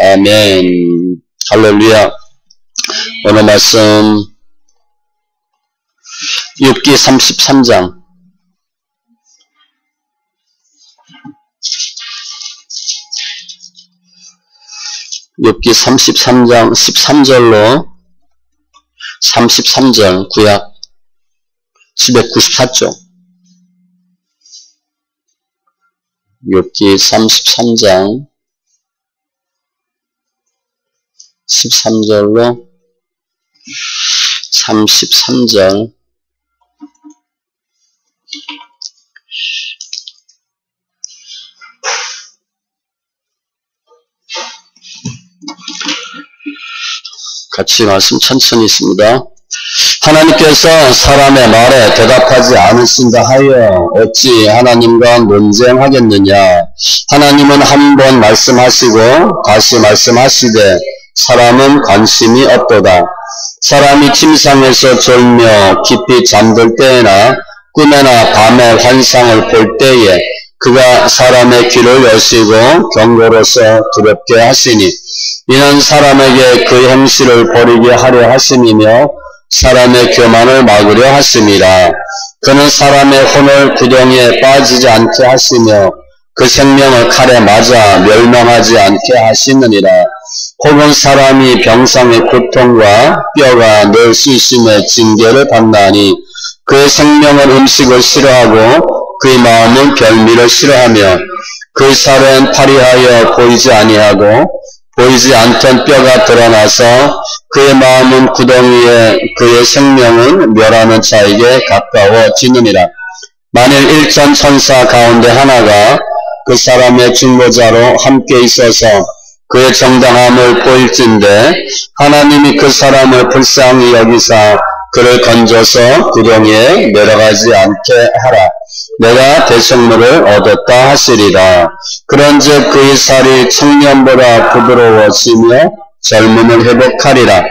아멘. 할렐루야. 오늘 말씀 욥기 33장 욥기 33장 13절로 33절 구약 794쪽 욥기 33장 13절로 33절 같이 말씀 천천히 있습니다. 하나님께서 사람의 말에 대답하지 않으신다 하여 어찌 하나님과 논쟁하겠느냐. 하나님은 한 번 말씀하시고 다시 말씀하시되 사람은 관심이 없도다. 사람이 침상에서 졸며 깊이 잠들 때나 꿈에나 밤에 환상을 볼 때에 그가 사람의 귀를 여시고 경고로서 두렵게 하시니 이는 사람에게 그 행실을 버리게 하려 하심이며 사람의 교만을 막으려 하심이라. 그는 사람의 혼을 구덩이에 빠지지 않게 하시며 그 생명을 칼에 맞아 멸망하지 않게 하시느니라. 혹은 사람이 병상의 고통과 뼈가 늘 쑤심의 징계를 받나니 그의 생명은 음식을 싫어하고 그의 마음은 별미를 싫어하며 그의 살은 파리하여 보이지 아니하고 보이지 않던 뼈가 드러나서 그의 마음은 구덩이에 그의 생명은 멸하는 자에게 가까워지느니라. 만일 일천 천사 가운데 하나가 그 사람의 중보자로 함께 있어서 그의 정당함을 보일진데 하나님이 그 사람을 불쌍히 여기사 그를 건져서 구덩이에 내려가지 않게 하라. 내가 대속물을 얻었다 하시리라. 그런즉 그의 살이 청년보다 부드러워지며 젊음을 회복하리라.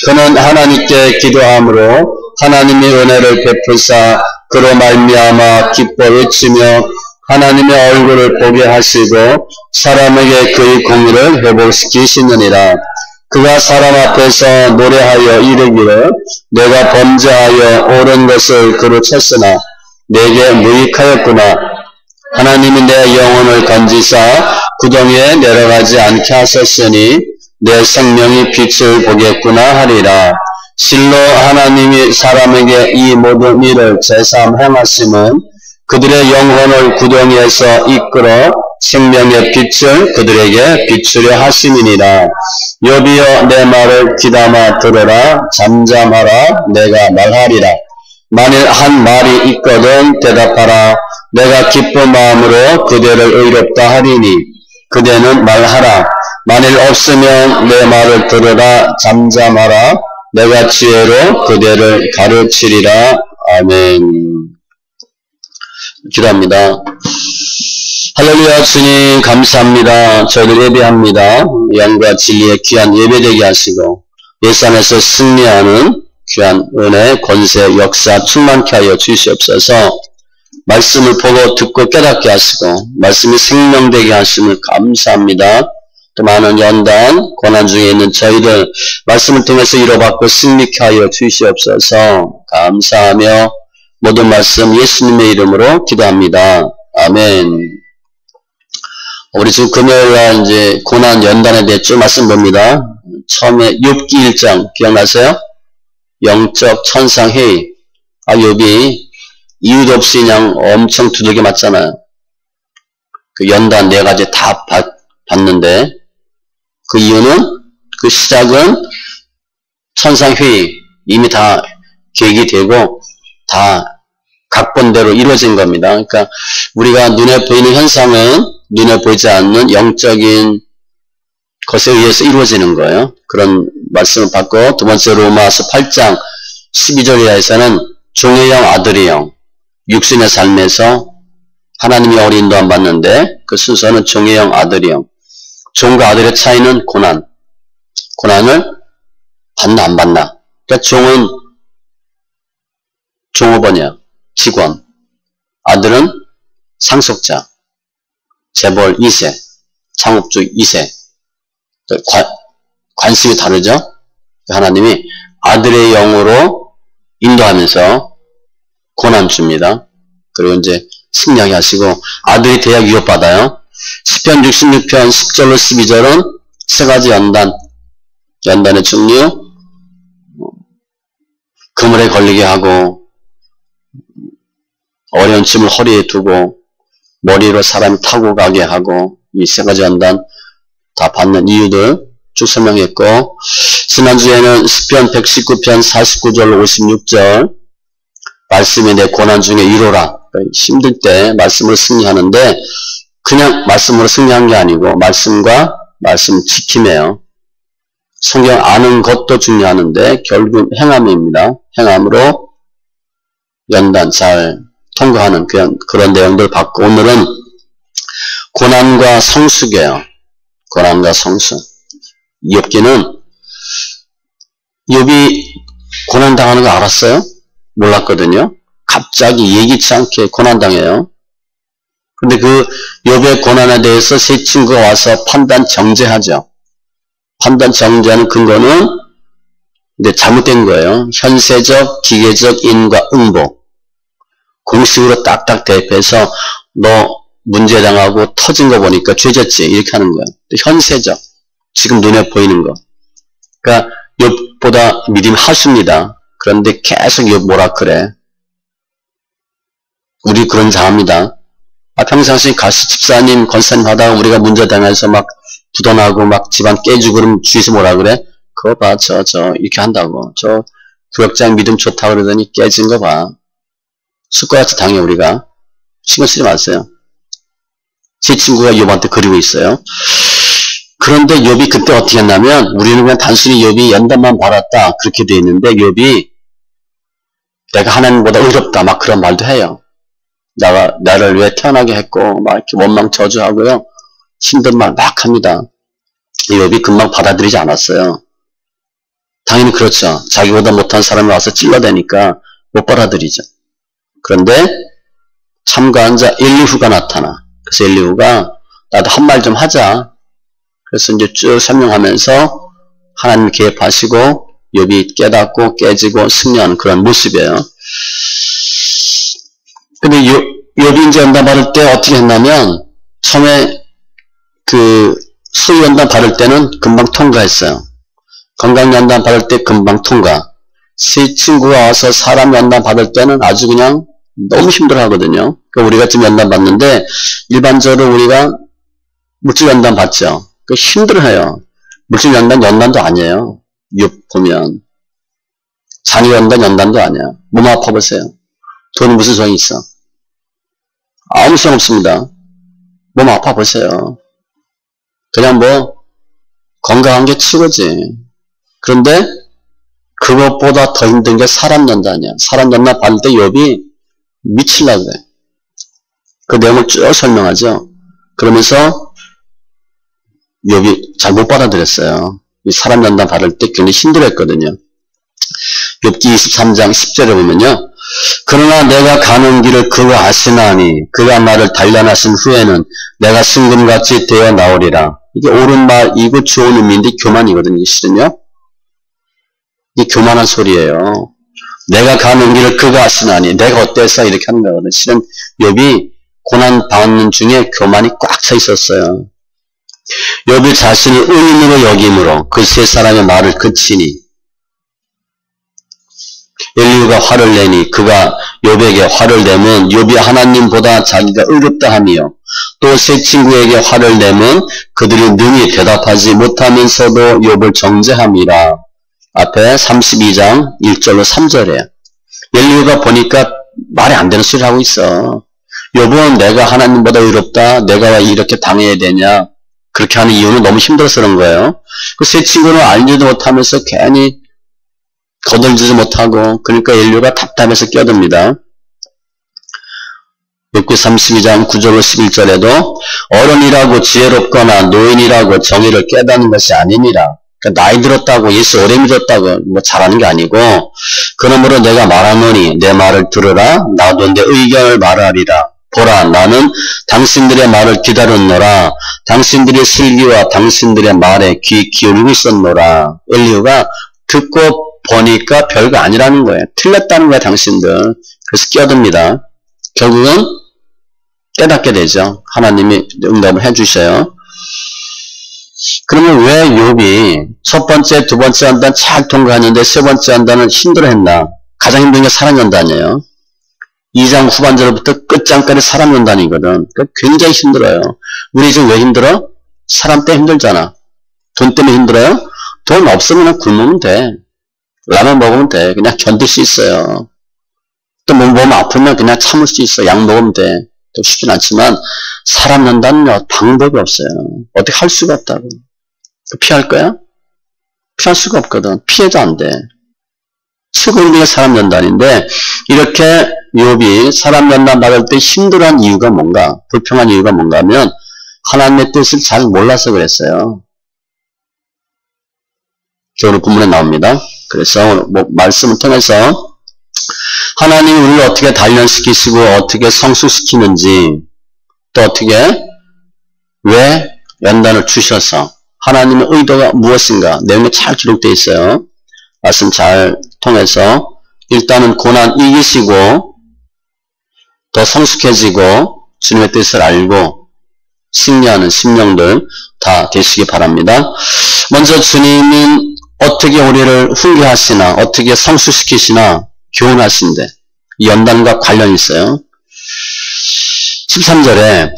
그는 하나님께 기도함으로 하나님이 은혜를 베푸사 그로 말미암아 기뻐 외치며 하나님의 얼굴을 보게 하시고 사람에게 그의 공의를 회복시키시느니라. 그가 사람 앞에서 노래하여 이르기를 내가 범죄하여 옳은 것을 그르쳤으나 내게 무익하였구나. 하나님이 내 영혼을 건지사 구덩이에 내려가지 않게 하셨으니 내 생명이 빛을 보겠구나 하리라. 실로 하나님이 사람에게 이 모든 일을 제삼 행하심은 그들의 영혼을 구덩이에서 이끌어 생명의 빛을 그들에게 비추려 하심이니라. 욥이여 내 말을 귀담아 들으라. 잠잠하라. 내가 말하리라. 만일 한 말이 있거든 대답하라. 내가 기쁜 마음으로 그대를 의롭다 하리니 그대는 말하라. 만일 없으면 내 말을 들으라. 잠잠하라. 내가 지혜로 그대를 가르치리라. 아멘. 기도합니다. 할렐루야. 주님 감사합니다. 저희들 예배합니다. 영과 진리의 귀한 예배되게 하시고 예수 안에서 승리하는 귀한 은혜, 권세, 역사 충만케 하여 주시옵소서. 말씀을 보고 듣고 깨닫게 하시고 말씀이 생명되게 하심을 감사합니다. 또 많은 연단, 고난 중에 있는 저희들 말씀을 통해서 이뤄받고 승리케 하여 주시옵소서. 감사하며 모든 말씀 예수님의 이름으로 기도합니다. 아멘. 우리 지금 금요일날 이제 고난 연단에 대해 쭉 말씀 봅니다. 처음에 욥기 1장 기억나세요? 영적 천상 회의. 욥이 이유도 없이 그냥 엄청 두들겨 맞잖아요. 그 연단 4가지 다 받는데 그 이유는 그 시작은 천상 회의 이미 다 계획이 되고 다 각본대로 이루어진 겁니다. 그러니까 우리가 눈에 보이는 현상은 눈에 보이지 않는 영적인 것에 의해서 이루어지는 거예요. 그런 말씀을 받고 두 번째 로마서 8장 12절 이하에서는 종의 영 아들의 영 육신의 삶에서 하나님이 어린도 안 받는데 그 순서는 종의 영 아들의 영. 종과 아들의 차이는 고난을 받나 안 받나. 그러니까 종은 종업원이야. 직원. 아들은 상속자. 재벌 2세. 창업주 2세. 관심이 다르죠? 하나님이 아들의 영으로 인도하면서 고난 줍니다. 그리고 이제 승리하게 하시고 아들이 대학 위협받아요. 시편 66편 10절로 12절은 세 가지 연단의 종류, 그물에 걸리게 하고 어려운 짐을 허리에 두고 머리로 사람이 타고 가게 하고 이 세 가지 연단 다 받는 이유들 쭉 설명했고 지난주에는 시편 119편 49절로 56절 말씀이 내 고난 중에 위로라. 힘들 때 말씀으로 승리하는데 그냥 말씀으로 승리한 게 아니고 말씀과 말씀 지킴이에요. 성경 아는 것도 중요하는데 결국 행함입니다. 행함으로 연단 잘 통과하는 그런 내용들 받고 오늘은 고난과 성숙이에요. 고난과 성숙. 욥기는 욥이 고난당하는 거 알았어요? 몰랐거든요. 갑자기 예기치 않게 고난당해요. 근데 그 욥의 고난에 대해서 세 친구가 와서 판단 정죄하죠. 판단 정죄하는 근거는 이제 잘못된 거예요. 현세적, 기계적 인과 응보. 공식으로 딱딱 대입해서 너 문제당하고 터진 거 보니까 죄졌지 이렇게 하는 거예요. 현세적. 지금 눈에 보이는 거. 그러니까 욥보다 믿음이 하수입니다. 그런데 계속 욥 뭐라 그래. 우리 그런 자입니다. 평상시 가시 집사님, 권사님 하다가 우리가 문제 당해서 막 부도나고 막 집안 깨지고 그러면 주위에서 뭐라 그래? 그거 봐, 저 이렇게 한다고. 저 구역장 믿음 좋다 그러더니 깨진 거 봐. 숟가락같이 당해 우리가. 신경 쓰지 마세요. 제 친구가 욥한테 그리고 있어요. 그런데 욥이 그때 어떻게 했냐면 우리는 그냥 단순히 욥이 연단만 받았다 그렇게 돼 있는데 욥이 내가 하나님보다 의롭다 막 그런 말도 해요. 나를 왜 태어나게 했고 막 이렇게 원망 저주하고요. 힘든 말 막 합니다. 욥이 금방 받아들이지 않았어요. 당연히 그렇죠. 자기보다 못한 사람이 와서 찔러대니까 못 받아들이죠. 그런데 참가한 자 엘리후가 나타나. 그래서 엘리후가 나도 한 말 좀 하자. 그래서 이제 쭉 설명하면서 하나님 개입하시고 욥이 깨닫고 깨지고 승리하는 그런 모습이에요. 근데 욥이 이제 연단 받을 때 어떻게 했냐면 처음에 그 소위 연단 받을 때는 금방 통과했어요. 건강 연단 받을 때 금방 통과. 세 친구가 와서 사람 연단 받을 때는 아주 그냥 너무 힘들어 하거든요. 그러니까 우리가 지금 연단 받는데 일반적으로 우리가 물질 연단 받죠. 힘들어해요. 물질 연단도 아니에요. 욥 보면 자녀 연단도 아니야. 몸 아파 보세요. 돈 무슨 소용이 있어? 아무 소용 없습니다. 몸 아파 보세요. 그냥 뭐 건강한 게 최고지. 그런데 그것보다 더 힘든 게 사람 연단이야. 사람 연단 받을 때 욥이 미치려고 그래. 그 내용을 쭉 설명하죠. 그러면서 욥이 잘 못 받아들였어요. 이 사람 연단 받을 때 굉장히 힘들었거든요. 욥기 23장 10절에 보면요. 그러나 내가 가는 길을 그가 아시나니 그가 나를 단련하신 후에는 내가 순금같이 되어 나오리라. 이게 옳은 말이고 좋은 의미인데 교만이거든요. 이게 실은요. 이게 교만한 소리예요. 내가 가는 길을 그가 아시나니 내가 어때서 이렇게 하는 거거든요. 실은 욥이 고난 받는 중에 교만이 꽉 차 있었어요. 욥이 자신을 의인으로 여김으로 그 세 사람의 말을 그치니 엘리후가 화를 내니 그가 욥에게 화를 내면 욥이 하나님보다 자기가 의롭다 하며 또 세 친구에게 화를 내면 그들이 능히 대답하지 못하면서도 욥을 정죄함이라. 앞에 32장 1절로 3절에 엘리후가 보니까 말이 안 되는 소리를 하고 있어. 욥은 내가 하나님보다 의롭다. 내가 왜 이렇게 당해야 되냐. 그렇게 하는 이유는 너무 힘들어서 그런 거예요. 그 세 친구는 알지도 못하면서 괜히 거들지도 못하고 그러니까 엘리후가 답답해서 끼어듭니다. 욥기 32장 9절로 11절에도 어른이라고 지혜롭거나 노인이라고 정의를 깨닫는 것이 아니니라. 그러니까 나이 들었다고 예수 오래 믿었다고 뭐 잘하는 게 아니고 그러므로 내가 말하노니 내 말을 들으라. 나도 내 의견을 말하리라. 보라, 나는 당신들의 말을 기다렸노라. 당신들의 슬기와 당신들의 말에 귀 기울이고 있었노라. 엘리후가 듣고 보니까 별거 아니라는 거예요. 틀렸다는 거예요, 당신들. 그래서 끼어듭니다. 결국은 깨닫게 되죠. 하나님이 응답을 해주셔요. 그러면 왜 욥이 첫 번째, 두 번째 한단 잘 통과했는데 세 번째 한단은 힘들어했나? 가장 힘든 게 사랑연단이에요. 2장 후반절부터 끝장까지 사랑연단이거든. 굉장히 힘들어요. 우리 지금 왜 힘들어? 사람 때문에 힘들잖아. 돈 때문에 힘들어요? 돈 없으면 굶으면 돼. 라면 먹으면 돼. 그냥 견딜 수 있어요. 또 몸 아프면 그냥 참을 수 있어. 약 먹으면 돼. 또 쉽진 않지만 사람 연단은요, 방법이 없어요. 어떻게 할 수가 없다고. 피할 거야? 피할 수가 없거든. 피해도 안 돼. 최고 힘든 게 사람 연단인데, 이렇게 욥이 사람 연단 받을 때 힘들어한 이유가 뭔가, 불평한 이유가 뭔가 하면 하나님의 뜻을 잘 몰라서 그랬어요. 오늘 본문에 나옵니다. 그래서 말씀을 통해서 하나님이 우리를 어떻게 단련시키시고 어떻게 성숙시키는지, 또 어떻게 왜 연단을 주셔서 하나님의 의도가 무엇인가 내용이 잘 기록되어 있어요. 말씀 잘 통해서 일단은 고난 이기시고 더 성숙해지고 주님의 뜻을 알고 승리하는 심령들 다 되시기 바랍니다. 먼저 주님은 어떻게 우리를 훈계하시나, 어떻게 성숙시키시나 교훈하신데 이 연단과 관련이 있어요. 13절에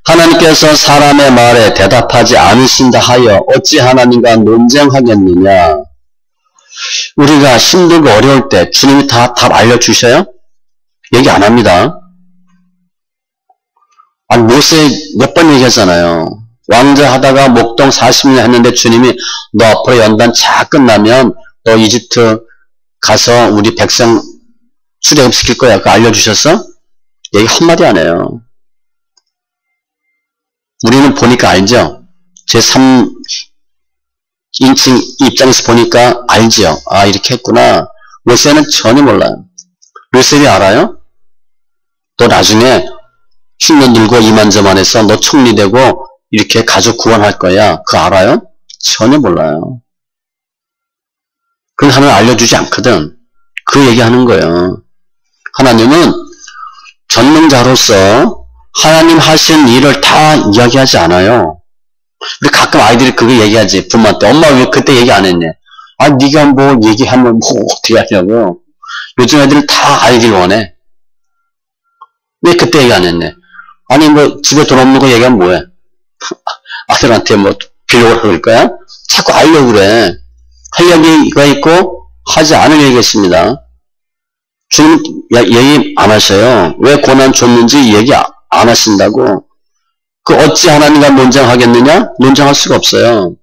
하나님께서 사람의 말에 대답하지 않으신다 하여 어찌 하나님과 논쟁하겠느냐. 우리가 힘들고 어려울 때 주님이 다 답 알려주셔요? 얘기 안 합니다. 모세 몇 번 얘기하잖아요. 왕자 하다가 목동 40년 했는데 주님이 너 앞으로 연단 잘 끝나면 너 이집트 가서 우리 백성 출애굽시킬 거야. 그거 알려주셨어? 얘기 한마디 안 해요. 우리는 보니까 알죠? 제 3인칭 입장에서 보니까 알죠? 아, 이렇게 했구나. 모세는 전혀 몰라요. 요셉이 알아요? 또 나중에 흉년 들고 이만저만해서 너 총리되고 이렇게 가족 구원할 거야. 그거 알아요? 전혀 몰라요. 그건 하나님 알려주지 않거든. 그 얘기하는 거예요. 하나님은 전능자로서 하나님 하신 일을 다 이야기하지 않아요. 우리 가끔 아이들이 그거 얘기하지. 부모한테. 엄마 왜 그때 얘기 안 했네. 아, 네가 뭐 얘기하면 뭐 어떻게 하냐고. 요즘 애들 다 알길 원해. 왜 그때 얘기 안 했네. 아니 뭐 집에 돈 없는 거 얘기하면 뭐해. 아들한테 뭐 빌려오라고 그럴 거야? 자꾸 알려고 그래. 할 얘기가 있고 하지 않을 얘기가 있습니다. 주님 얘기 안 하셔요. 왜 고난 줬는지 얘기 안 하신다고. 그 어찌 하나님과 논쟁하겠느냐? 논쟁할 수가 없어요.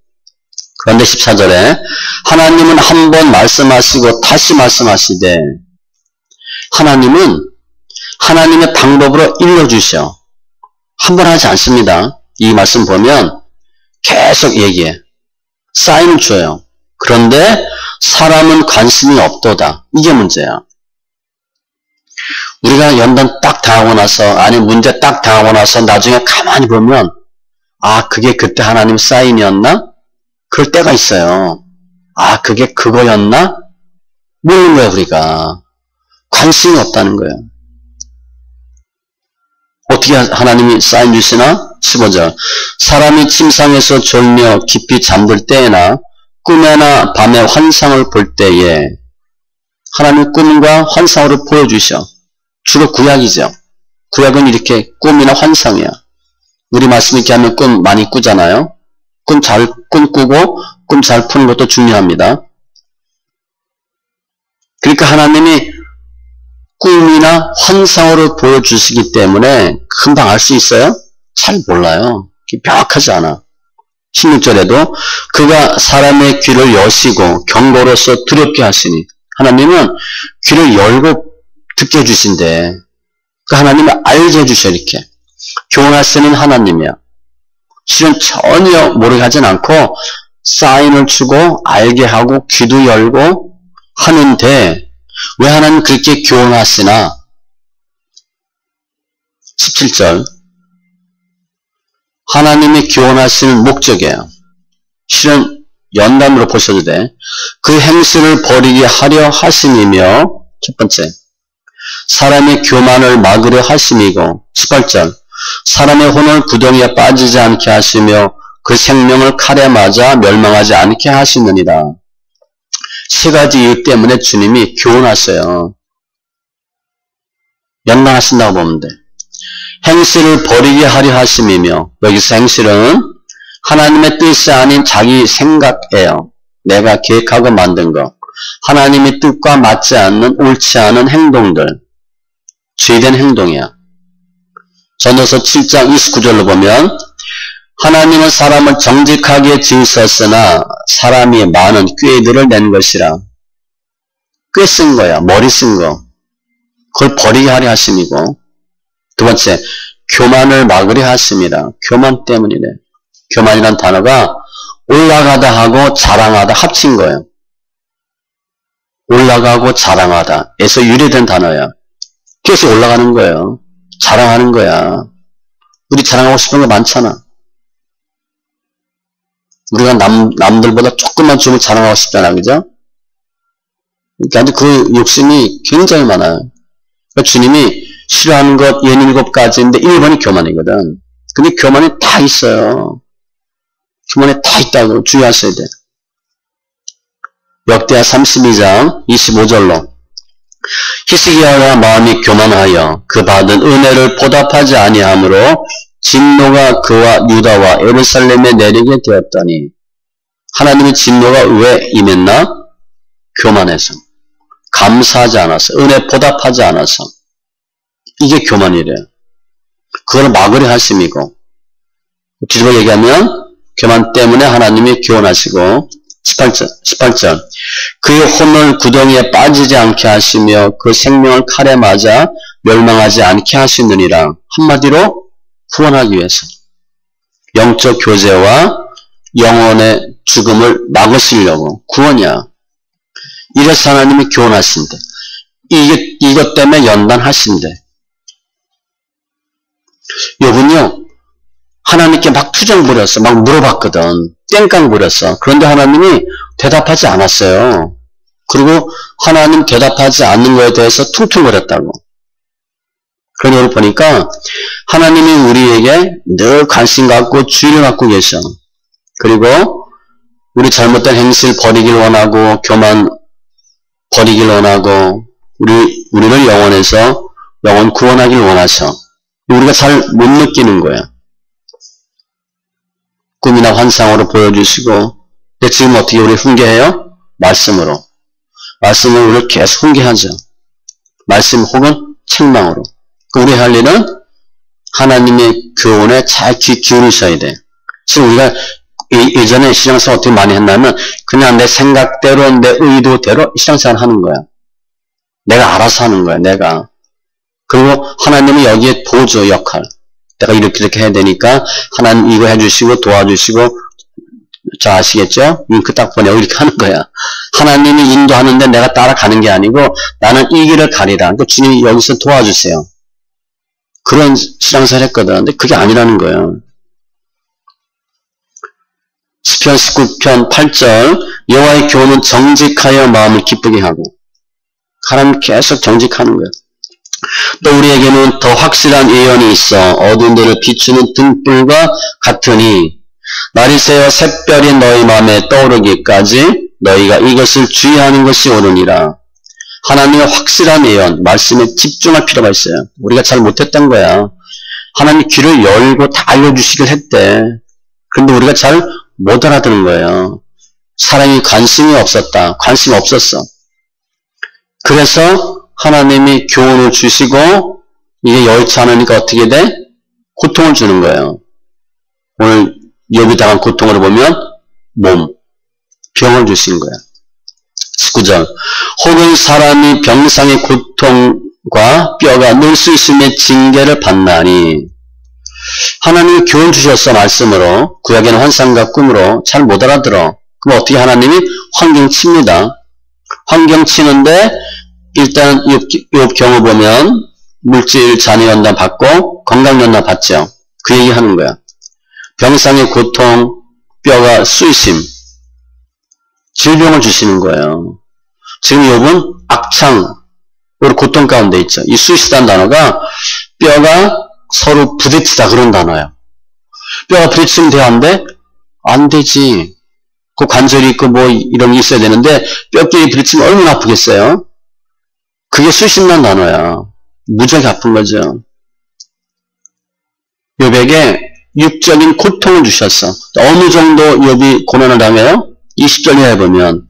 그런데 14절에 하나님은 한 번 말씀하시고 다시 말씀하시되, 하나님은 하나님의 방법으로 일러주셔. 한 번 하지 않습니다. 이 말씀 보면 계속 얘기해. 사인을 줘요. 그런데 사람은 관심이 없도다. 이게 문제야. 우리가 연단 딱 당하고 나서, 아니 문제 딱 당하고 나서 나중에 가만히 보면 아, 그게 그때 하나님 사인이었나? 그럴 때가 있어요. 아, 그게 그거였나? 모르는 거야. 우리가 관심이 없다는 거예요. 어떻게 하나님이 사인 주시나? 15절 사람이 침상에서 졸며 깊이 잠들 때에나 꿈에나 밤에 환상을 볼 때에, 하나님 꿈과 환상으로 보여주셔. 주로 구약이죠. 구약은 이렇게 꿈이나 환상이야. 우리 말씀 이렇게 하면 꿈 많이 꾸잖아요. 꿈 꾸고 꿈 잘 푸는 것도 중요합니다. 그러니까 하나님이 꿈이나 환상으로 보여주시기 때문에 금방 알 수 있어요? 잘 몰라요. 명확하지 않아. 16절에도 그가 사람의 귀를 여시고 경고로서 두렵게 하시니, 하나님은 귀를 열고 듣게 해주신대. 그 하나님은 알게 해주셔. 이렇게 교훈하시는 하나님이야. 실은 전혀 모르게 하진 않고 사인을 주고 알게 하고 귀도 열고 하는데, 왜 하나님 그렇게 교훈하시나? 17절. 하나님이 교훈하시는 목적이에요. 실은 연단으로 보셔도 돼. 그 행실을 버리게 하려 하심이며, 첫 번째, 사람의 교만을 막으려 하심이고, 18절, 사람의 혼을 구덩이에 빠지지 않게 하시며 그 생명을 칼에 맞아 멸망하지 않게 하시느니라. 세 가지 이유 때문에 주님이 교훈하세요. 연단하신다고 보면 돼. 행실을 버리게 하려 하심이며, 여기서 행실은 하나님의 뜻이 아닌 자기 생각이에요. 내가 계획하고 만든 거. 하나님의 뜻과 맞지 않는 옳지 않은 행동들. 죄된 행동이야. 전도서 7장 29절로 보면 하나님은 사람을 정직하게 지으셨으나 사람이 많은 꾀들을 낸 것이라. 꾀 쓴 거야. 머리 쓴 거. 그걸 버리게 하려 하심이고, 두 번째, 교만을 막으려 하심이라. 교만 때문이래. 교만이란 단어가 올라가다 하고 자랑하다 합친 거예요. 올라가고 자랑하다 에서 유래된 단어야. 계속 올라가는 거예요. 자랑하는 거야. 우리 자랑하고 싶은 거 많잖아. 우리가 남들보다 조금만 주면 자랑하고 싶잖아. 그죠? 그러니까 그 욕심이 굉장히 많아요. 그러니까 주님이 싫어하는 것 67가지인데 1번이 교만이거든. 근데 교만이 다 있어요. 교만이 다 있다고 주의하셔야 돼. 역대하 32장 25절로 히스기야가 마음이 교만하여 그 받은 은혜를 보답하지 아니하므로 진노가 그와 유다와 예루살렘에 내리게 되었더니, 하나님의 진노가 왜 임했나? 교만해서, 감사하지 않아서, 은혜 보답하지 않아서. 이게 교만이래. 그걸 막으려 하심이고, 뒤집어 얘기하면 교만 때문에 하나님이 교훈하시고, 18절 그의 혼을 구덩이에 빠지지 않게 하시며 그 생명을 칼에 맞아 멸망하지 않게 하시느니라. 한마디로 구원하기 위해서 영적 교제와 영혼의 죽음을 막으시려고. 구원이야. 이래서 하나님이 교훈하신대. 이것 때문에 연단하신대. 욥은요, 하나님께 막 투정 부렸어. 막 물어봤거든. 땡깡 부렸어. 그런데 하나님이 대답하지 않았어요. 그리고 하나님 대답하지 않는 거에 대해서 퉁퉁거렸다고. 그런 걸 보니까 하나님이 우리에게 늘 관심 갖고 주의를 갖고 계셔. 그리고 우리 잘못된 행실 버리길 원하고, 교만 버리길 원하고, 우리를 영원 구원하길 원하셔. 우리가 잘 못 느끼는 거야. 꿈이나 환상으로 보여주시고, 근데 지금 어떻게 우리 훈계해요? 말씀으로. 말씀으로 우리를 계속 훈계하죠. 말씀 혹은 책망으로. 우리 할 일은 하나님의 교훈에 잘 귀 기울이셔야 돼. 지금 우리가 예전에 신앙생활 어떻게 많이 했냐면, 그냥 내 생각대로, 내 의도대로 신앙생활 하는 거야. 내가 알아서 하는 거야, 내가. 그리고 하나님은 여기에 보조 역할. 내가 이렇게 해야 되니까 하나님 이거 해주시고 도와주시고, 저 아시겠죠? 링크 딱 보내고 이렇게 하는 거야. 하나님이 인도하는데 내가 따라가는 게 아니고 나는 이 길을 가리라. 그러니까 주님이 여기서 도와주세요. 그런 신앙생활 했거든. 근데 그게 아니라는 거예요. 시편 19편 8절 여호와의 교훈은 정직하여 마음을 기쁘게 하고. 하나님 계속 정직하는 거예요. 또 우리에게는 더 확실한 예언이 있어 어두운 데를 비추는 등불과 같으니 날이 새어 샛별이 너희 마음에 떠오르기까지 너희가 이것을 주의하는 것이 옳으니라. 하나님의 확실한 예언, 말씀에 집중할 필요가 있어요. 우리가 잘 못했던 거야. 하나님 귀를 열고 다 알려주시길 했대. 그런데 우리가 잘 못 알아듣는 거예요. 사람이 관심이 없었다. 관심이 없었어. 그래서 하나님이 교훈을 주시고 이게 여의치 않으니까 어떻게 돼? 고통을 주는 거예요. 오늘 욥이 당한 고통으로 보면 몸, 병을 주시는 거야. 19절 혹은 사람이 병상의 고통과 뼈가 늘 수 있음의 징계를 받나니. 하나님이 교훈 주셨어. 말씀으로. 구약에는 환상과 꿈으로 잘 못 알아들어. 그럼 어떻게 하나님이 환경 칩니다. 환경 치는데 일단 욥 경우 보면 물질 잔해연단 받고 건강연단 받죠. 그 얘기 하는 거야. 병상의 고통, 뼈가 쑤심, 질병을 주시는 거예요. 지금 욥은 악창, 고통 가운데 있죠. 이 쑤시다는 단어가 뼈가 서로 부딪히다 그런 단어예요. 뼈가 부딪히면 돼야 하는데 안 되지. 그 관절이 있고 뭐 이런 게 있어야 되는데 뼈끼리 부딪히면 얼마나 아프겠어요? 그게 쑤신다는 단어야. 무지하게 아픈 거죠. 욥에게 육적인 고통을 주셨어. 어느 정도 욥이 고난을 당해요? 20절 이하에 보면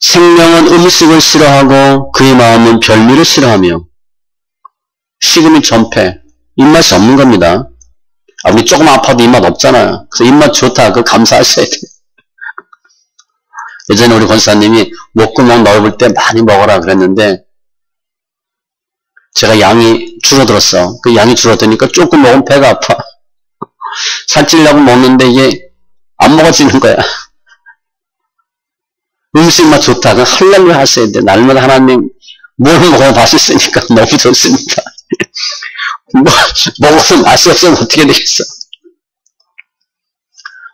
생명은 음식을 싫어하고 그의 마음은 별미를 싫어하며 식음이 전폐. 입맛이 없는 겁니다. 우리 조금 아파도 입맛 없잖아요. 그래서 입맛 좋다. 그거 감사하셔야 돼요. 예전에 우리 권사님이 목구멍 넓을 때 많이 먹어라 그랬는데 제가 양이 줄어들었어. 그 양이 줄어드니까 조금 먹으면 배가 아파. 살찌려고 먹는데 이게 안 먹어지는 거야. 음식만 좋다. 그럼 할렐루야 하셔야 돼. 날마다 하나님 뭘 먹어도 맛있으니까 너무 좋습니다. 먹어도 맛이 없으면 어떻게 되겠어?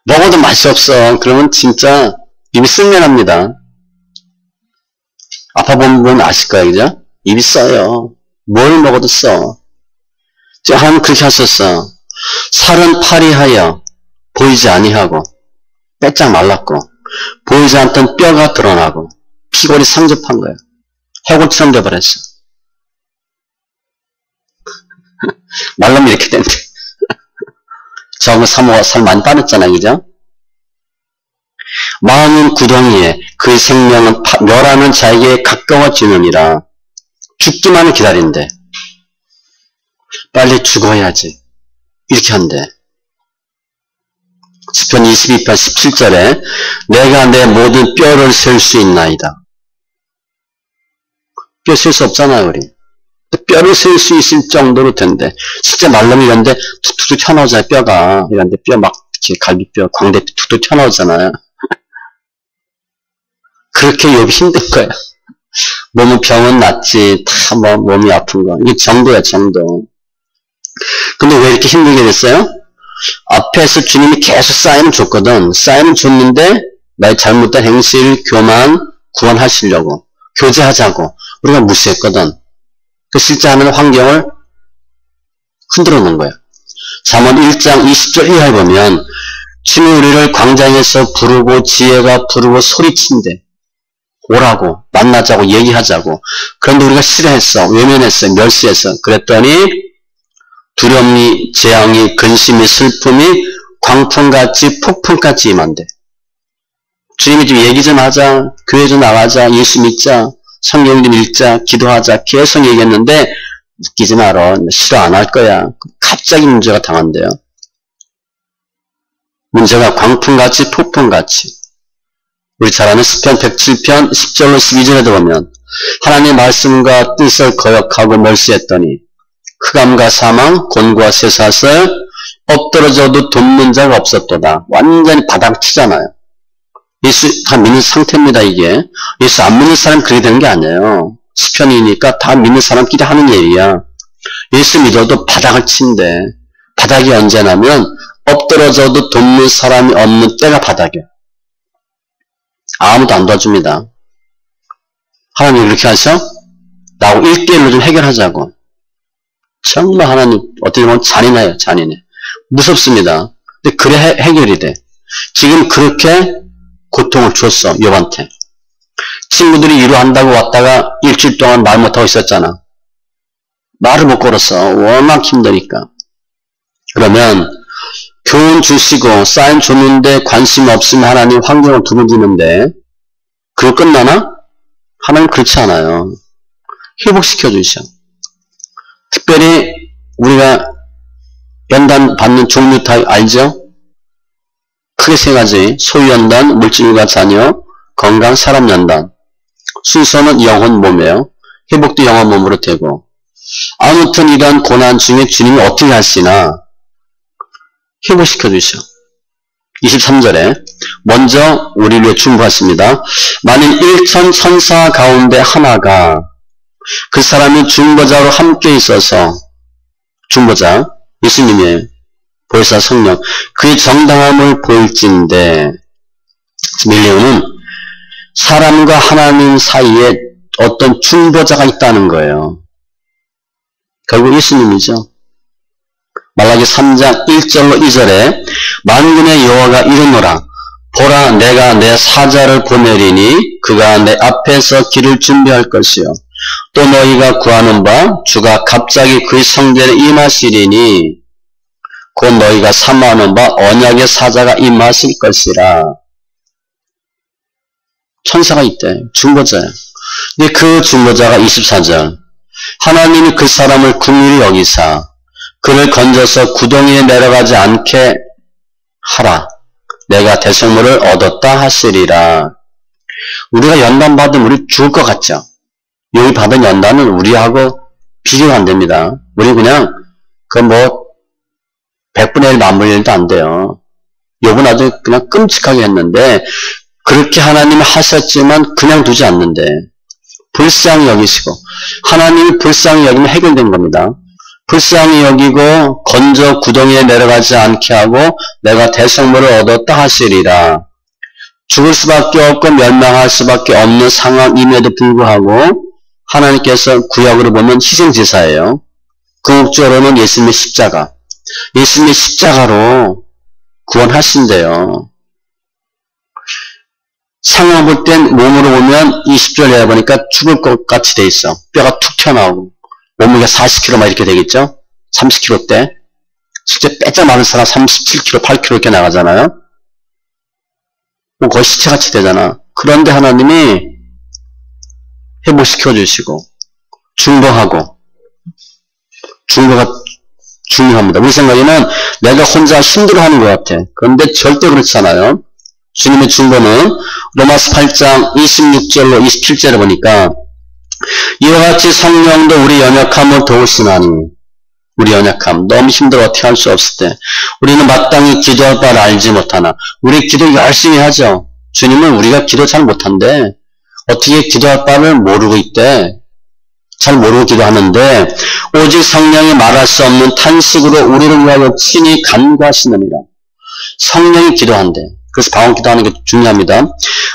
먹어도 맛이 없어. 그러면 진짜 입이 쓸면합니다. 아파보는 분 아실 거야, 그죠? 입이 써요. 뭘 먹어도 써. 하나님 그렇게 하셨어. 살은 파리하여 보이지 아니하고 빼짝 말랐고 보이지 않던 뼈가 드러나고 피골이 상접한 거야. 해골처럼 돼버렸어. 말라면 이렇게 된대. 저거 사모가 살 많이 빠졌잖아요, 그죠? 마음은 구덩이에 그의 생명은 멸하는 자에게 가까워지느니라. 죽기만을 기다린대. 빨리 죽어야지. 이렇게 한대. 시편 22편 17절에 내가 내 모든 뼈를 셀 수 있나이다. 뼈 셀 수 없잖아요, 우리. 뼈를 셀 수 있을 정도로 된대. 실제 말로는 이런데 툭툭 튀어나오잖아요, 뼈가. 이런데 뼈 막, 갈비뼈, 광대뼈 툭툭 튀어나오잖아요. 그렇게 욥이 힘든 거야. 몸은 병은 낫지, 다 몸이 아픈 거. 이게 정도야, 정도. 근데 왜 이렇게 힘들게 됐어요? 앞에서 주님이 계속 사인을 줬거든. 사인을 줬는데, 나의 잘못된 행실, 교만, 구원하시려고. 교제하자고. 우리가 무시했거든. 그 실제 하는 환경을 흔들어 놓은 거야. 잠언 1장 20절 이하에 보면, 주님이 우리를 광장에서 부르고, 지혜가 부르고 소리친대. 오라고, 만나자고, 얘기하자고. 그런데 우리가 싫어했어, 외면했어, 멸시했어. 그랬더니 두려움이, 재앙이, 근심이, 슬픔이 광풍같이 폭풍같이 임한대. 주님이 좀 얘기 좀 하자, 교회 좀 나가자, 예수 믿자, 성경 좀 읽자, 기도하자 계속 얘기했는데 웃기지 마라, 싫어 안 할 거야. 갑자기 문제가 당한대요. 문제가 광풍같이 폭풍같이. 우리 잘 아는 시편 107편 10절로 12절에도 보면 하나님의 말씀과 뜻을 거역하고 멸시했더니 흑암과 사망, 곤고와 쇠사슬, 엎드러져도 돕는 자가 없었도다. 완전히 바닥치잖아요. 예수 다 믿는 상태입니다, 이게. 예수 안 믿는 사람 그렇게 되는 게 아니에요. 시편이니까 다 믿는 사람끼리 하는 얘기야. 예수 믿어도 바닥을 친대. 바닥이 언제냐면 엎드러져도 돕는 사람이 없는 때가 바닥이야. 아무도 안 도와줍니다. 하나님 그렇게 하셔? 나하고 1대1로 좀 해결하자고. 정말 하나님 어떻게 보면 잔인해요. 잔인해. 무섭습니다. 근데 그래 해결이 돼. 지금 그렇게 고통을 줬어. 욥한테. 친구들이 위로한다고 왔다가 일주일 동안 말 못하고 있었잖아. 말을 못 걸었어. 워낙 힘드니까. 그러면 교훈 주시고 사인 줬는데 관심 없으면 하나님 환경을 두들기는데 그거 끝나나? 하나님 그렇지 않아요. 회복시켜 주셔. 특별히 우리가 연단 받는 종류 다 알죠? 크게 세 가지. 소유연단, 물질과 자녀, 건강, 사람연단. 순서는 영혼 몸이에요. 회복도 영혼 몸으로 되고. 아무튼 이러한 고난 중에 주님이 어떻게 하시나 회복시켜 주셔. 23절에 먼저 우리를 위해 중보하십니다. 만일 1천 천사 가운데 하나가 그 사람이 중보자로 함께 있어서 중보자 예수님이에요. 보혜사 성령 그의 정당함을 보일진대 밀레오는 사람과 하나님 사이에 어떤 중보자가 있다는 거예요. 결국 예수님이죠. 말라기 3장 1절로 2절에 만군의 여호와가 이르노라 보라 내가 내 사자를 보내리니 그가 내 앞에서 길을 준비할 것이요 또 너희가 구하는 바 주가 갑자기 그의 성전에 임하시리니 곧 너희가 사모하는 바 언약의 사자가 임하실 것이라. 천사가 있대. 중보자야. 근데 그 중보자가 24절 하나님이 그 사람을 긍휼히 여기사 그를 건져서 구덩이에 내려가지 않게 하라. 내가 대성물을 얻었다 하시리라. 우리가 연단 받으면 우리 죽을 것 같죠? 여기 받은 연단은 우리하고 비교가 안 됩니다. 우리 그냥 그 100분의 1 만분의 1도 안 돼요. 요번 아주 그냥 끔찍하게 했는데 그렇게 하나님이 하셨지만 그냥 두지 않는데 불쌍히 여기시고 하나님이 불쌍히 여기면 해결된 겁니다. 불쌍히 여기고 건져 구덩이에 내려가지 않게 하고 내가 대성물을 얻었다 하시리라. 죽을 수밖에 없고 멸망할 수밖에 없는 상황임에도 불구하고 하나님께서 구약으로 보면 희생제사예요. 궁극적으로는 예수님의 십자가. 예수님의 십자가로 구원하신대요. 상황 볼 땐 몸으로 보면 20절에 보니까 죽을 것 같이 돼 있어. 뼈가 툭 튀어나오고. 몸무게가 40kg 막 이렇게 되겠죠? 30kg대. 실제 빼짝 마른 사람 37kg, 8kg 이렇게 나가잖아요? 거의 시체같이 되잖아. 그런데 하나님이 회복시켜 주시고, 중보하고, 중보가 중요합니다. 우리 생각에는 내가 혼자 힘들어하는 것 같아. 그런데 절대 그렇지 않아요. 주님의 중보는 로마서 8장 26절로 27절에 보니까 이와 같이 성령도 우리 연약함을 도우시나니 우리 연약함 너무 힘들어 어떻게 할 수 없을 때 우리는 마땅히 기도할 바를 알지 못하나 우리 기도 열심히 하죠. 주님은 우리가 기도 잘 못한대. 어떻게 기도할 바를 모르고 있대. 잘 모르고 기도하는데 오직 성령이 말할 수 없는 탄식으로 우리를 위하여 친히 간구하시느니라. 성령이 기도한대. 그래서 방언 기도하는 게 중요합니다.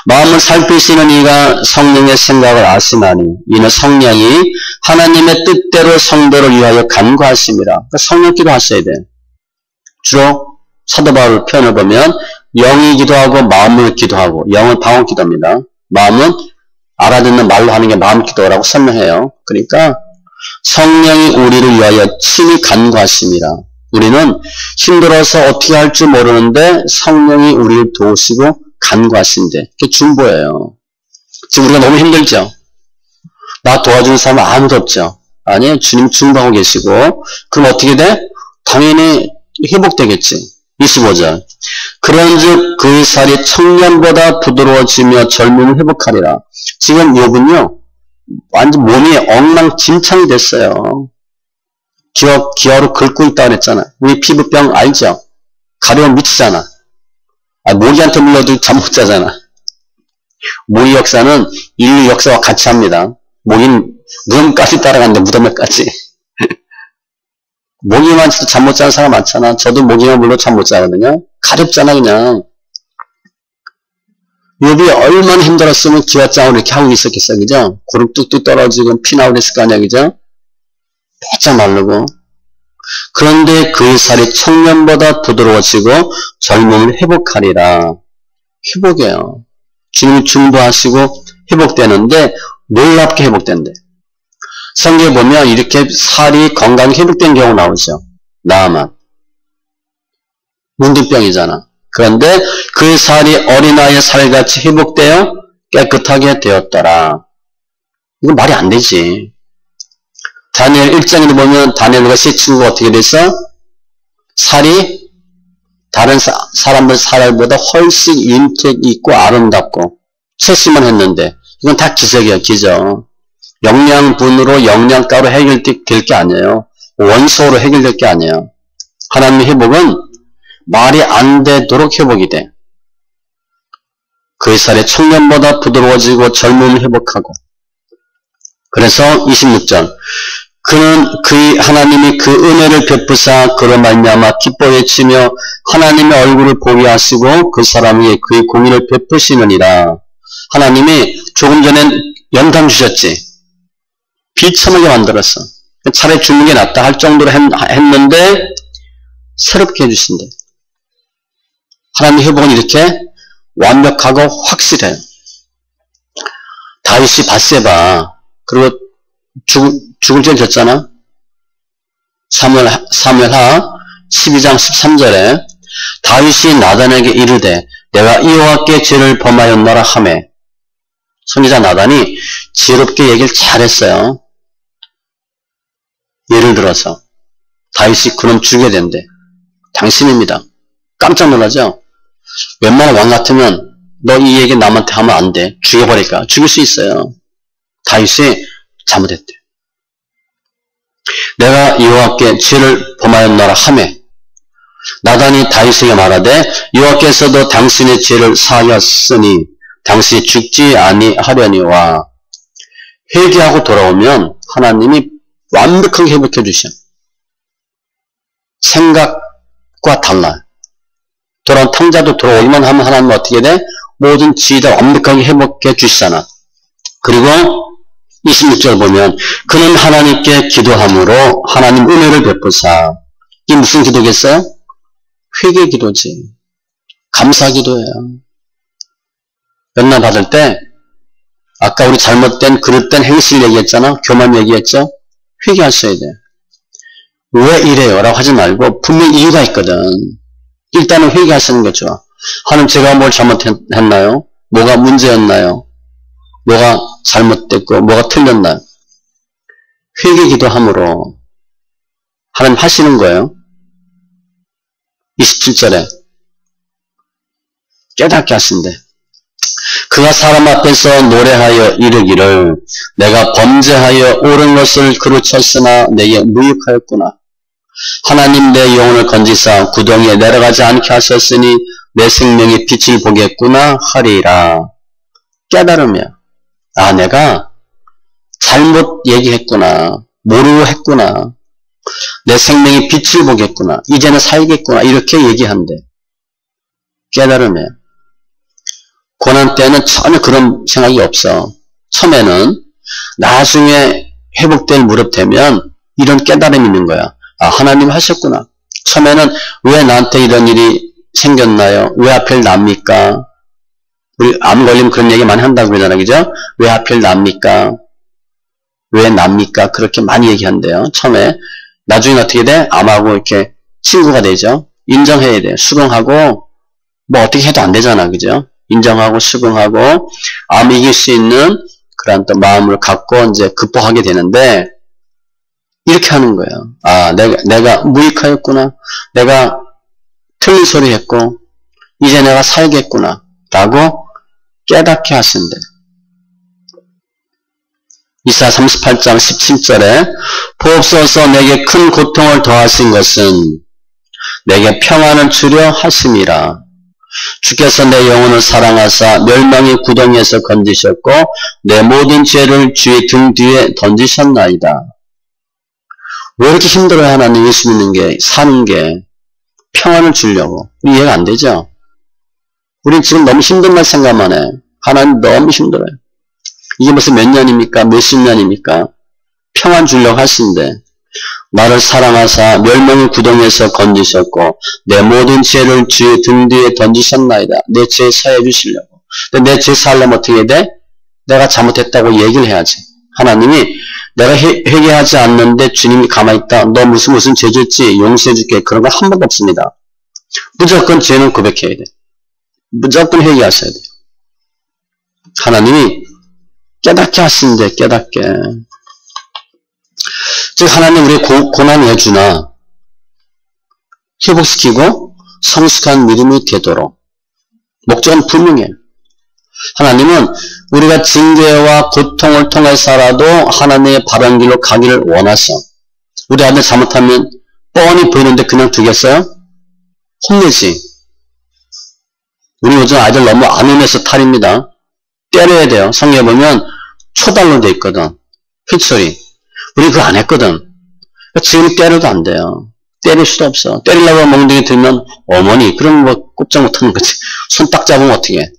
마음을 살피시는 이가 성령의 생각을 아시나니 이는 성령이 하나님의 뜻대로 성도를 위하여 간구하십니다. 그러니까 성령 기도하셔야 돼. 주로 사도 바울 표현을 보면 영이 기도하고 마음을 기도하고 영은 방언 기도입니다. 마음은 알아듣는 말로 하는 게 마음 기도라고 설명해요. 그러니까 성령이 우리를 위하여 친히 간구하십니다. 우리는 힘들어서 어떻게 할 줄 모르는데 성령이 우리를 도우시고 간구하신대. 그게 중보예요. 지금 우리가 너무 힘들죠? 나 도와주는 사람은 아무도 없죠? 아니, 주님 중보하고 계시고 그럼 어떻게 돼? 당연히 회복되겠지. 25절 그런즉 그의 살이 청년보다 부드러워지며 젊음을 회복하리라. 지금 욥은요 완전 몸이 엉망진창이 됐어요. 기어로 긁고 있다고 그랬잖아. 우리 피부병 알죠? 가려움 미치잖아. 모기한테 물려도 잠 못 자잖아. 모기 역사는 인류 역사와 같이 합니다. 모기는 무덤까지 따라가는데 무덤에까지. 모기만 쳐도 잠 못 자는 사람 많잖아. 저도 모기만 물려 잠 못 자거든요. 가렵잖아 그냥. 욥이 얼마나 힘들었으면 기와장으로 이렇게 하고 있었겠어요. 그죠? 고름 뚝뚝 떨어지고 피 나오고 그랬을 거 아니야. 그죠? 빼짝 마르고. 그런데 그의 살이 청년보다 부드러워지고 젊음을 회복하리라. 회복이에요. 주님이 중보하시고 회복되는데 놀랍게 회복된대. 성경에 보면 이렇게 살이 건강히 회복된 경우 나오죠. 나아만. 문둥병이잖아. 그런데 그 살이 어린아이의 살같이 회복되어 깨끗하게 되었더라. 이건 말이 안 되지. 다니엘 1장에도 보면 다니엘과 세 친구가 어떻게 됐어? 살이 다른 사람들 살보다 훨씬 윤택 있고 아름답고 세심만 했는데 이건 다 기적이야. 기적. 영양분으로 영양가로 해결될 게 아니에요. 원소로 해결될 게 아니에요. 하나님의 회복은 말이 안 되도록 회복이 돼. 그의 살이 청년보다 부드러워지고 젊음을 회복하고 그래서 26절 그는 그의 하나님이 그 은혜를 베푸사 그로 말미암아 기뻐 외치며 하나님의 얼굴을 보게 하시고 그 사람에게 그의 공의를 베푸시느니라. 하나님이 조금 전엔 연단 주셨지. 비참하게 만들었어. 차라리 죽는 게 낫다 할 정도로 했는데 새롭게 해주신대. 하나님의 회복은 이렇게 완벽하고 확실해요. 다윗이 밧세바 그리고 죽을 죄를 졌잖아. 사무엘하 12장 13절에 다윗이 나단에게 이르되 내가 여호와께 죄를 범하였노라 하매 선지자 나단이 지혜롭게 얘기를 잘했어요. 예를 들어서 다윗이 그놈 죽여야 된대. 당신입니다. 깜짝 놀라죠? 웬만한 왕 같으면 너 이 얘기 남한테 하면 안 돼. 죽여버릴까? 죽일 수 있어요. 다윗이 잘못했대. 내가 여호와께 죄를 범하였노라 하매 나단이 다윗에게 말하되 여호와께서도 당신의 죄를 사하였으니 당신이 죽지 아니하려니와. 회개하고 돌아오면 하나님이 완벽하게 회복해 주셔. 생각과 달라. 돌아온 탕자도 돌아오기만 하면 하나님은 어떻게 돼? 모든 지위다 완벽하게 회복해 주시잖아. 그리고 26절 보면 그는 하나님께 기도함으로 하나님 은혜를 베푸사. 이게 무슨 기도겠어요? 회개 기도지. 감사 기도예요. 연나 받을 때 아까 우리 잘못된 그릇된 행실 얘기했잖아. 교만 얘기했죠. 회개하셔야 돼. 왜 이래요? 라고 하지 말고 분명히 이유가 있거든. 일단은 회개하시는 게 좋아. 하나님 제가 뭘 잘못했나요? 뭐가 문제였나요? 뭐가 잘못됐고 뭐가 틀렸나요? 회개 기도함으로 하나님 하시는 거예요. 27절에 깨닫게 하신대. 그가 사람 앞에서 노래하여 이르기를 내가 범죄하여 옳은 것을 그르쳤으나 내게 무익하였구나. 하나님 내 영혼을 건지사 구덩이에 내려가지 않게 하셨으니 내 생명의 빛을 보겠구나 하리라. 깨달으며 아 내가 잘못 얘기했구나. 모르고 했구나. 내 생명의 빛을 보겠구나. 이제는 살겠구나. 이렇게 얘기한대. 깨달으며 고난 때는 전혀 그런 생각이 없어. 처음에는 나중에 회복될 무렵 되면 이런 깨달음이 있는 거야. 아 하나님 하셨구나. 처음에는 왜 나한테 이런 일이 생겼나요? 왜 하필 납니까? 우리 암 걸리면 그런 얘기 많이 한다고 그러잖아요. 그죠? 왜 하필 납니까? 왜 납니까? 그렇게 많이 얘기한대요. 처음에. 나중에 어떻게 돼? 암하고 이렇게 친구가 되죠. 인정해야 돼. 수긍하고 뭐 어떻게 해도 안 되잖아. 그죠? 인정하고 수긍하고 암 이길 수 있는 그런 또 마음을 갖고 이제 극복하게 되는데 이렇게 하는 거예요. 아, 내가 무익하였구나. 내가 틀린 소리 했고 이제 내가 살겠구나. 라고 깨닫게 하신대. 이사야 38장 17절에 보옵소서 내게 큰 고통을 더하신 것은 내게 평안을 주려 하심이라. 주께서 내 영혼을 사랑하사 멸망의 구덩이에서 건지셨고 내 모든 죄를 주의 등 뒤에 던지셨나이다. 왜 이렇게 힘들어요? 하나님 예수 믿는 게 사는 게 평안을 주려고. 이해가 안 되죠? 우린 지금 너무 힘든 말 생각만 해. 하나님 너무 힘들어요. 이게 무슨 몇 년입니까? 몇십 년입니까? 평안 주려고 하신데 나를 사랑하사 멸망의 구덩이에서 건지셨고 내 모든 죄를 주의 등 뒤에 던지셨나이다. 내 죄 사해 주시려고. 근데 내 죄 사하려면 어떻게 돼? 내가 잘못했다고 얘기를 해야지. 하나님이 내가 회개하지 않는데 주님이 가만히 있다. 너 무슨 죄 졌지? 용서해 줄게. 그런 건 한 번도 없습니다. 무조건 죄는 고백해야 돼. 무조건 회개하셔야 돼. 하나님이 깨닫게 하시는데 깨닫게. 즉 하나님 우리의 고난을 해주나 회복시키고 성숙한 믿음이 되도록 목적은 분명해요. 하나님은 우리가 징계와 고통을 통해서라도 하나님의 바른 길로 가기를 원하셔. 우리 아들 잘못하면 뻔히 보이는데 그냥 두겠어요? 혼내지. 우리 요즘 아이들 너무 안 혼내서 탈입니다. 때려야 돼요. 성경에 보면 초달로 돼 있거든. 휘소리. 우리 그거 안 했거든. 지금 때려도 안 돼요. 때릴 수도 없어. 때리려고 멍둥이 들면 어머니 그럼 뭐 꼼짝 못하는 거지. 손 딱 잡으면 어떻게 해?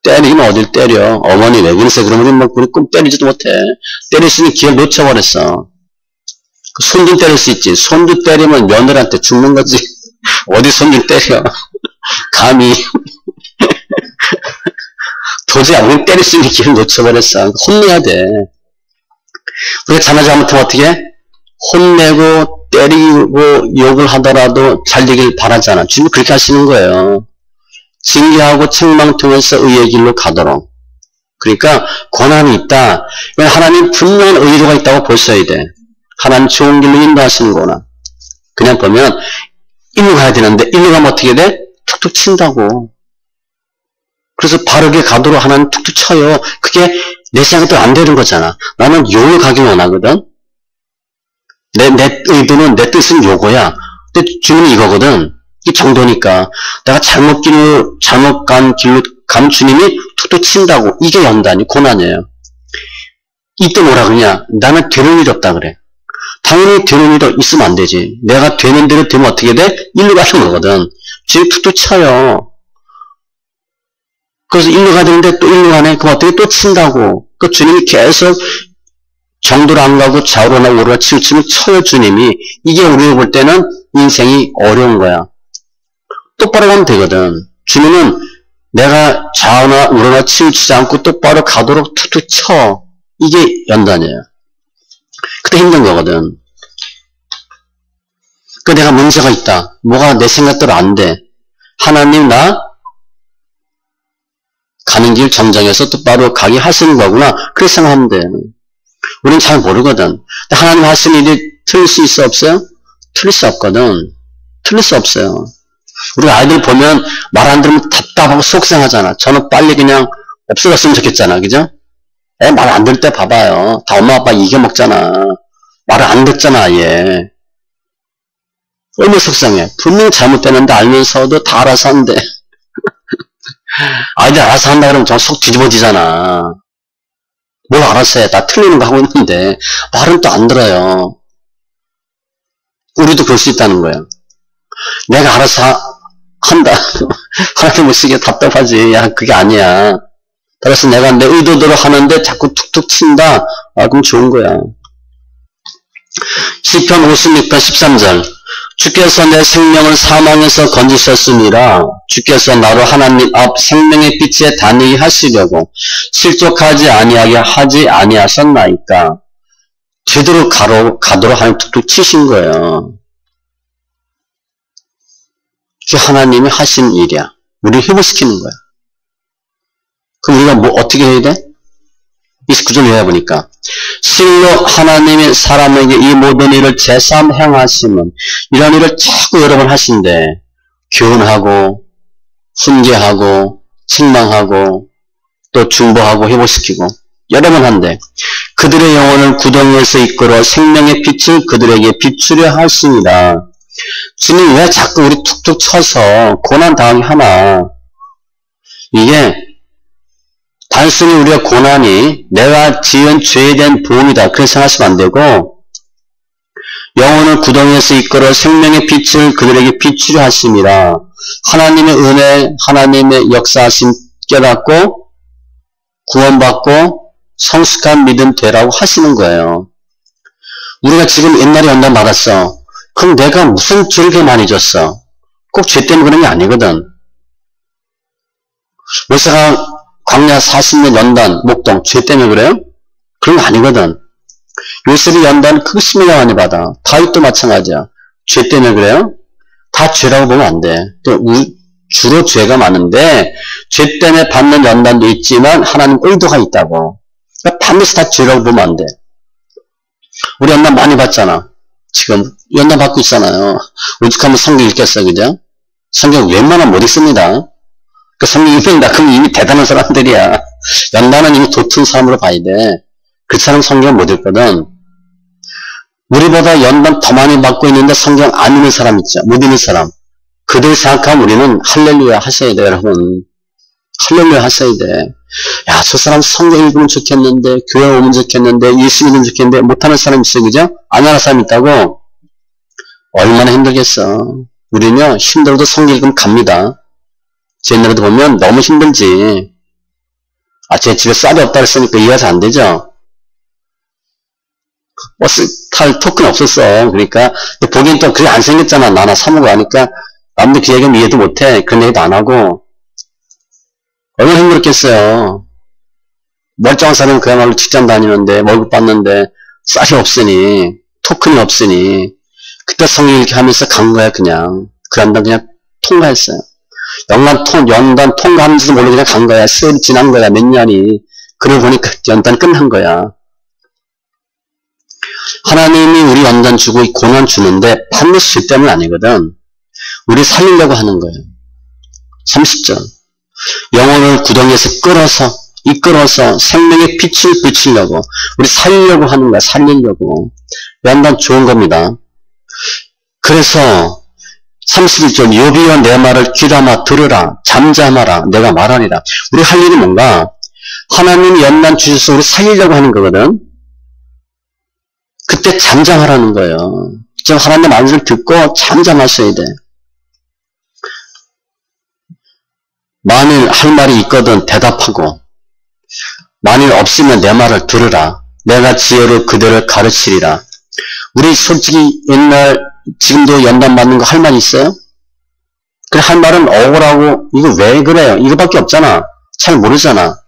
때리긴 어딜 때려. 어머니 왜 그러세요? 그러면 뭐 우리 꿈 때리지도 못해. 때릴 수 있는 기회를 놓쳐버렸어. 손주 때릴 수 있지. 손주 때리면 며느리한테 죽는 거지. 어디 손주 때려. 감히. 도저히 우리 때릴 수 있는 기회를 놓쳐버렸어. 혼내야 돼. 우리가 잘못하면 어떻게 해? 혼내고 때리고 욕을 하더라도 잘 되길 바라잖아. 주님 그렇게 하시는 거예요. 징계하고 책망 통해서 의의 길로 가도록. 그러니까 권한이 있다. 하나님 분명한 의도가 있다고 보셔야 돼. 하나님 좋은 길로 인도하시는구나. 그냥 보면 일로 가야 되는데 일로 가면 어떻게 돼? 툭툭 친다고. 그래서 바르게 가도록 하나님 툭툭 쳐요. 그게 내 생각대로 안 되는 거잖아. 나는 요로 가길 원하거든. 내 의도는, 내 뜻은 요거야. 근데 주님은 이거거든. 이 정도니까. 내가 잘못 간 길로 간 주님이 툭툭 친다고. 이게 연단이 고난이에요. 이때 뭐라 그러냐. 나는 되는 일이 없다 그래. 당연히 되는 일도 있으면 안 되지. 내가 되는 대로 되면 어떻게 돼? 일로 가는 거거든. 주님이 툭툭 쳐요. 그래서 일로 가야 되는데 또 일로 가네. 그럼 어떻게 또 친다고. 그 주님이 계속 정도로 안 가고 좌우로나 우로나 치우치면 쳐요, 주님이. 이게 우리가 볼 때는 인생이 어려운 거야. 똑바로 가면 되거든. 주님은 내가 좌우나 우로나 치우치지 않고 똑바로 가도록 툭툭 쳐. 이게 연단이에요. 그때 힘든 거거든. 그 내가 문제가 있다. 뭐가 내 생각대로 안 돼. 하나님 나 가는 길 정정해서 똑바로 가게 하시는 거구나. 그렇게 생각하면 돼. 우리는 잘 모르거든. 근데 하나님 하시는 일이 틀릴 수 있어 없어요? 틀릴 수 없거든. 틀릴 수 없어요. 우리 아이들 보면 말 안 들으면 답답하고 속상하잖아. 저는 빨리 그냥 없어졌으면 좋겠잖아. 그죠? 애 말 안 들을 때 봐봐요. 다 엄마 아빠 이겨먹잖아. 말을 안 듣잖아 얘. 얼마나 속상해. 분명히 잘못되는데 알면서도 다 알아서 한대. 아이들 알아서 한다 그러면 저 속 뒤집어지잖아. 뭘 알아서 해. 다 틀리는 거 하고 있는데 말은 또 안 들어요. 우리도 그럴 수 있다는 거예요. 내가 알아서 한다. 하나님 못 쓰게 답답하지. 야 그게 아니야. 그래서 내가 내 의도대로 하는데 자꾸 툭툭 친다. 아 그럼 좋은 거야. 시편 56편 13절 주께서 내 생명을 사망에서 건지셨으니라. 주께서 나로 하나님 앞 생명의 빛에 다니게 하시려고 실족하지 아니하게 하지 아니하셨나이까. 제대로 가도록 하나님 툭툭 치신 거예요. 그 하나님이 하신 일이야. 우리 회복시키는 거야. 그럼 우리가 뭐 어떻게 해야 돼? 29절 해보니까 실로 하나님이 사람에게 이 모든 일을 제삼 행하시면 이런 일을 자꾸 여러 번 하신대. 교훈하고 훈계하고 책망하고 또 중보하고 회복시키고 여러 번 한대. 그들의 영혼을 구덩이에서 이끌어 생명의 빛을 그들에게 비추려 하시니라. 주님 왜 자꾸 우리 툭툭 쳐서 고난 당하게 하나. 이게 단순히 우리가 고난이 내가 지은 죄에 대한 보험이다. 그렇게 생각하시면 안 되고 영혼을 구덩이에서 이끌어 생명의 빛을 그들에게 비추려 하심이라. 하나님의 은혜, 하나님의 역사하심 깨닫고 구원받고 성숙한 믿음 되라고 하시는 거예요. 우리가 지금 옛날에 연단 받았어. 그럼 내가 무슨 죄를 그렇게 많이 졌어? 꼭 죄 때문에 그런 게 아니거든. 모세가 광야 40년 연단, 목동, 죄 때문에 그래요? 그런 거 아니거든. 요셉이 연단 크게 심하게 많이 받아. 다윗도 마찬가지야. 죄 때문에 그래요? 다 죄라고 보면 안 돼. 주로 죄가 많은데 죄 때문에 받는 연단도 있지만 하나님 의도가 있다고. 그러니까 반드시 다 죄라고 보면 안 돼. 우리 연단 많이 받잖아. 지금 연단 받고 있잖아요. 오죽하면 성경 읽겠어, 그죠? 성경 웬만하면 못 읽습니다. 그 성경 읽는다. 그럼 이미 대단한 사람들이야. 연단은 이미 도튼 사람으로 봐야 돼. 그 사람 성경 못 읽거든. 우리보다 연단 더 많이 받고 있는데 성경 안 읽는 사람 있죠. 못 읽는 사람. 그들 생각하면 우리는 할렐루야 하셔야 돼, 여러분. 할렐루야 하셔야 돼. 야, 저 사람 성경 읽으면 좋겠는데, 교회 오면 좋겠는데, 예수 믿으면 좋겠는데, 못하는 사람 있어요, 그죠? 안 하는 사람 있다고? 얼마나 힘들겠어. 우리는요, 힘들어도 성경 읽으면 갑니다. 제 옛날에도 보면 너무 힘들지. 아, 제 집에 쌀이 없다 그랬으니까 이해가 잘 안 되죠? 버스 탈 토큰 없었어. 그러니까, 보기엔 또 그게 안 생겼잖아. 나나 사먹어 하니까, 남들 그 얘기는 이해도 못해. 그런 얘기도 안 하고. 얼마나 힘들었겠어요. 멀쩡한 사람은 그야말로 직장 다니는데, 월급 받는데, 쌀이 없으니, 토큰이 없으니, 그때 성경 이렇게 하면서 간 거야, 그냥. 그 한달 그냥 통과했어요. 연단 통과하면서도 모르고 그냥 간 거야. 세월이 지난 거야, 몇 년이. 그러고 보니까 연단 끝난 거야. 하나님이 우리 연단 주고 고난 주는데 반드시 주 때문 아니거든. 우리 살리려고 하는 거예요. 30절. 영혼을 구덩이에서 이끌어서 생명의 빛을 비추려고 우리 살리려고 하는 거야. 살리려고. 연단 좋은 겁니다. 그래서 31절 여비여 내 말을 귀담아 들으라 잠잠하라 내가 말하리라. 우리 할 일이 뭔가 하나님이 연단 주셔서 우리 살리려고 하는 거거든. 그때 잠잠하라는 거예요. 지금 하나님의 말을 듣고 잠잠하셔야 돼. 만일 할 말이 있거든 대답하고 만일 없으면 내 말을 들으라. 내가 지혜로 그들을 가르치리라. 우리 솔직히 옛날 지금도 연단 받는 거 할 말 있어요? 그래 할 말은 억울하고 이거 왜 그래요? 이거밖에 없잖아. 잘 모르잖아.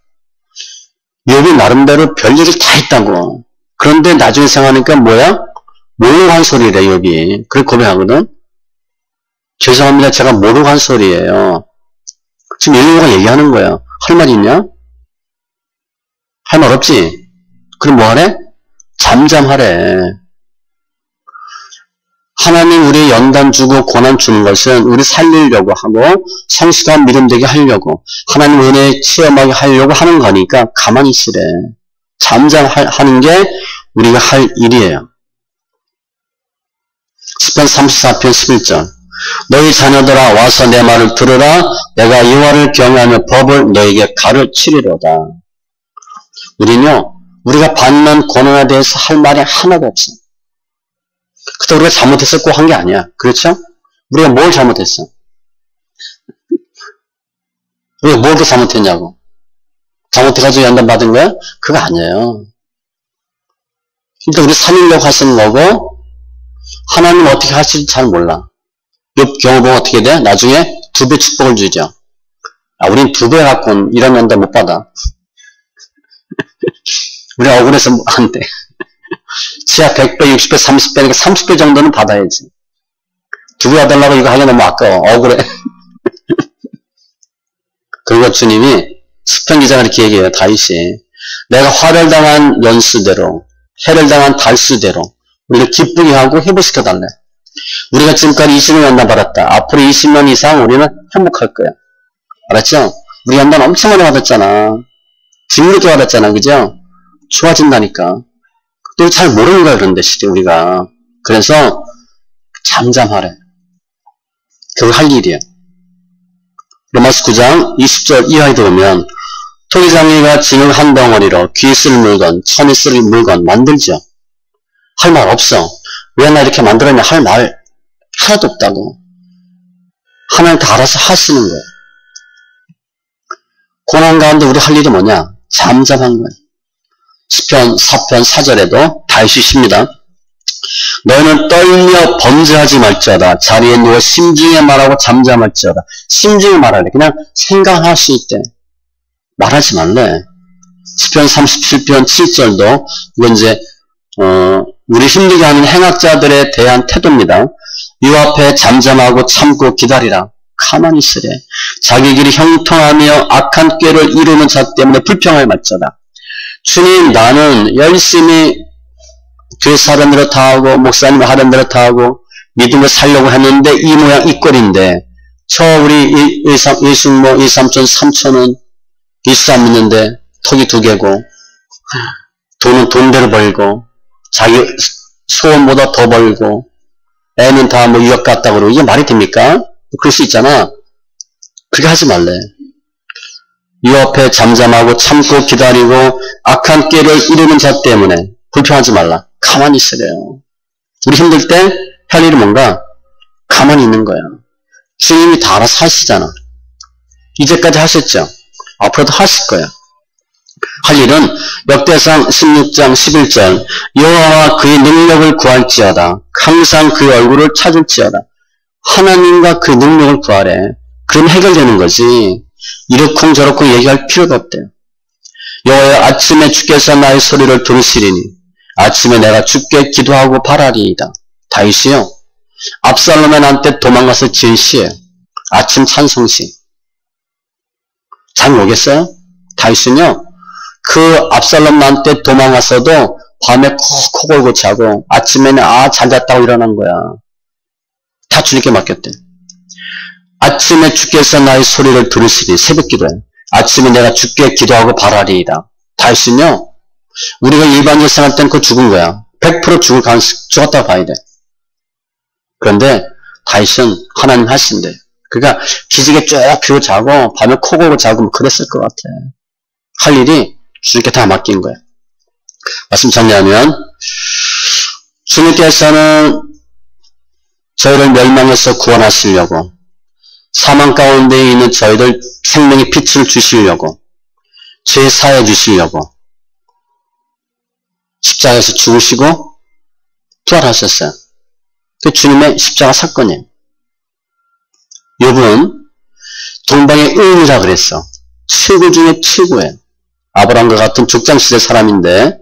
욥이 나름대로 별일이 다 있다고. 그런데 나중에 생각하니까 뭐야? 모르고 한 소리래 욥이. 그래 고백하거든. 죄송합니다. 제가 모르고 한 소리예요. 지금 욥이가 얘기하는 거야. 할 말 있냐? 할 말 없지? 그럼 뭐 하래? 잠잠하래. 하나님 우리 연단 주고 고난 주는 것은 우리 살리려고 하고 성실한 믿음 되게 하려고 하나님 은혜 체험하게 하려고 하는 거니까 가만히 있으래. 잠잠하는 게 우리가 할 일이에요. 시편 34편 11절 너희 자녀들아 와서 내 말을 들으라. 내가 여호와를 경외하며 법을 너에게 가르치리로다. 우리는요 우리가 받는 고난에 대해서 할 말이 하나도 없어. 그때 우리가 잘못했었고 한 게 아니야. 그렇죠? 우리가 뭘 잘못했어? 우리가 뭘 더 잘못했냐고. 잘못해가지고 연단 받은 거야? 그거 아니에요. 일단 우리 살리려고 하시는 거고 하나님 어떻게 하실지 잘 몰라. 욥 경우 보면 어떻게 돼? 나중에 2배 축복을 주죠. 아, 우린 2배 갖고는 이런 연단 못 받아. 우리 억울해서 안 돼. 지하 100배, 60배, 30배니까 30배 정도는 받아야지. 2배 받으려고 이거 하기 너무 아까워. 억울해. 그리고 주님이 시편 기자가 이렇게 얘기해요. 다윗이. 내가 화를 당한 연수대로, 해를 당한 달수대로 우리를 기쁘게 하고 회복시켜달래. 우리가 지금까지 20년 연단 받았다. 앞으로 20년 이상 우리는 행복할 거야. 알았죠? 우리 연단 엄청 많이 받았잖아. 징그럽게 받았잖아. 그죠? 좋아진다니까. 또 잘 모르는 거야, 그런데, 실제 우리가. 그래서, 잠잠하래. 그걸 할 일이야. 로마서 9장 20절 이하에 들어오면, 토기장이가 진흙 한 덩어리로 귀 쓸 물건, 천이 쓸 물건 만들죠. 할 말 없어. 왜 나 이렇게 만들었냐? 할 말 하나도 없다고. 하나님 다 알아서 하시는 거야. 고난 가운데 우리 할 일이 뭐냐? 잠잠한 거야. 시편 4편 4절에도 다윗이 쉽니다. 너희는 떨며 범죄하지 말지어다. 자리에 누워 심중에 말하고 잠잠할지어다. 심중에 말하래. 그냥 생각하실 때 말하지 말래. 시편 37편 7절도 이건 이제 우리 힘들게 하는 행악자들에 대한 태도입니다. 이 앞에 잠잠하고 참고 기다리라. 가만히 있으래. 자기 길이 형통하며 악한 꾀를 이루는 자 때문에 불평을 말지어다. 주님, 나는 열심히 교회 사람들을 다 하고 목사님 하는 대로 다 하고 믿음을 살려고 했는데 이 모양 이 꼴인데 저 우리 일삼촌 삼촌은 예수 안 믿는데 턱이 2개고 돈은 돈대로 벌고 자기 소원보다 더 벌고 애는 다 뭐 유학 갔다 그러고 이게 말이 됩니까? 그럴 수 있잖아. 그렇게 하지 말래. 이 앞에 잠잠하고 참고 기다리고 악한 꾀를 이루는 자 때문에 불평하지 말라. 가만히 있으래요. 우리 힘들 때 할 일이 뭔가? 가만히 있는 거야. 주님이 다 알아서 하시잖아. 이제까지 하셨죠? 앞으로도 하실 거야. 할 일은 역대상 16장 11절 여호와와 그의 능력을 구할지어다. 항상 그의 얼굴을 찾을지어다. 하나님과 그 능력을 구하래. 그럼 해결되는 거지. 이렇쿵저렇쿵 얘기할 필요도 없대요. 여호와여 아침에 주께서 나의 소리를 들으시리니 아침에 내가 주께 기도하고 바라리이다. 다윗이요. 압살롬의 난때 도망가서 지은 시예요. 아침 찬송시. 잠이 오겠어요? 다윗은요. 그 압살롬 난때 도망가서도 밤에 콕콕 골고 자고 아침에는 잘 잤다고 일어난 거야. 다 주님께 맡겼대. 아침에 주께서 나의 소리를 들으시니 새벽 기도해. 아침에 내가 주께 기도하고 바라리이다. 다윗은요. 우리가 일반적으로 생각할 땐 그거 죽은 거야. 100% 죽었다고 봐야 돼. 그런데 다윗은 하나님 하신대. 그러니까 기지개 쭉 펴고 자고 밤에 코 골고 자고 그랬을 것 같아. 할 일이 주님께 다 맡긴 거야. 말씀 정리하면 주님께서는 저희를 멸망에서 구원하시려고 사망 가운데 있는 저희들 생명의 빛을 주시려고 죄 사해 주시려고 십자가에서 죽으시고 부활하셨어요. 그 주님의 십자가 사건이에요. 욥은 동방의 의인이라 그랬어. 최고 중에 최고예요. 아브라함과 같은 족장시대 사람인데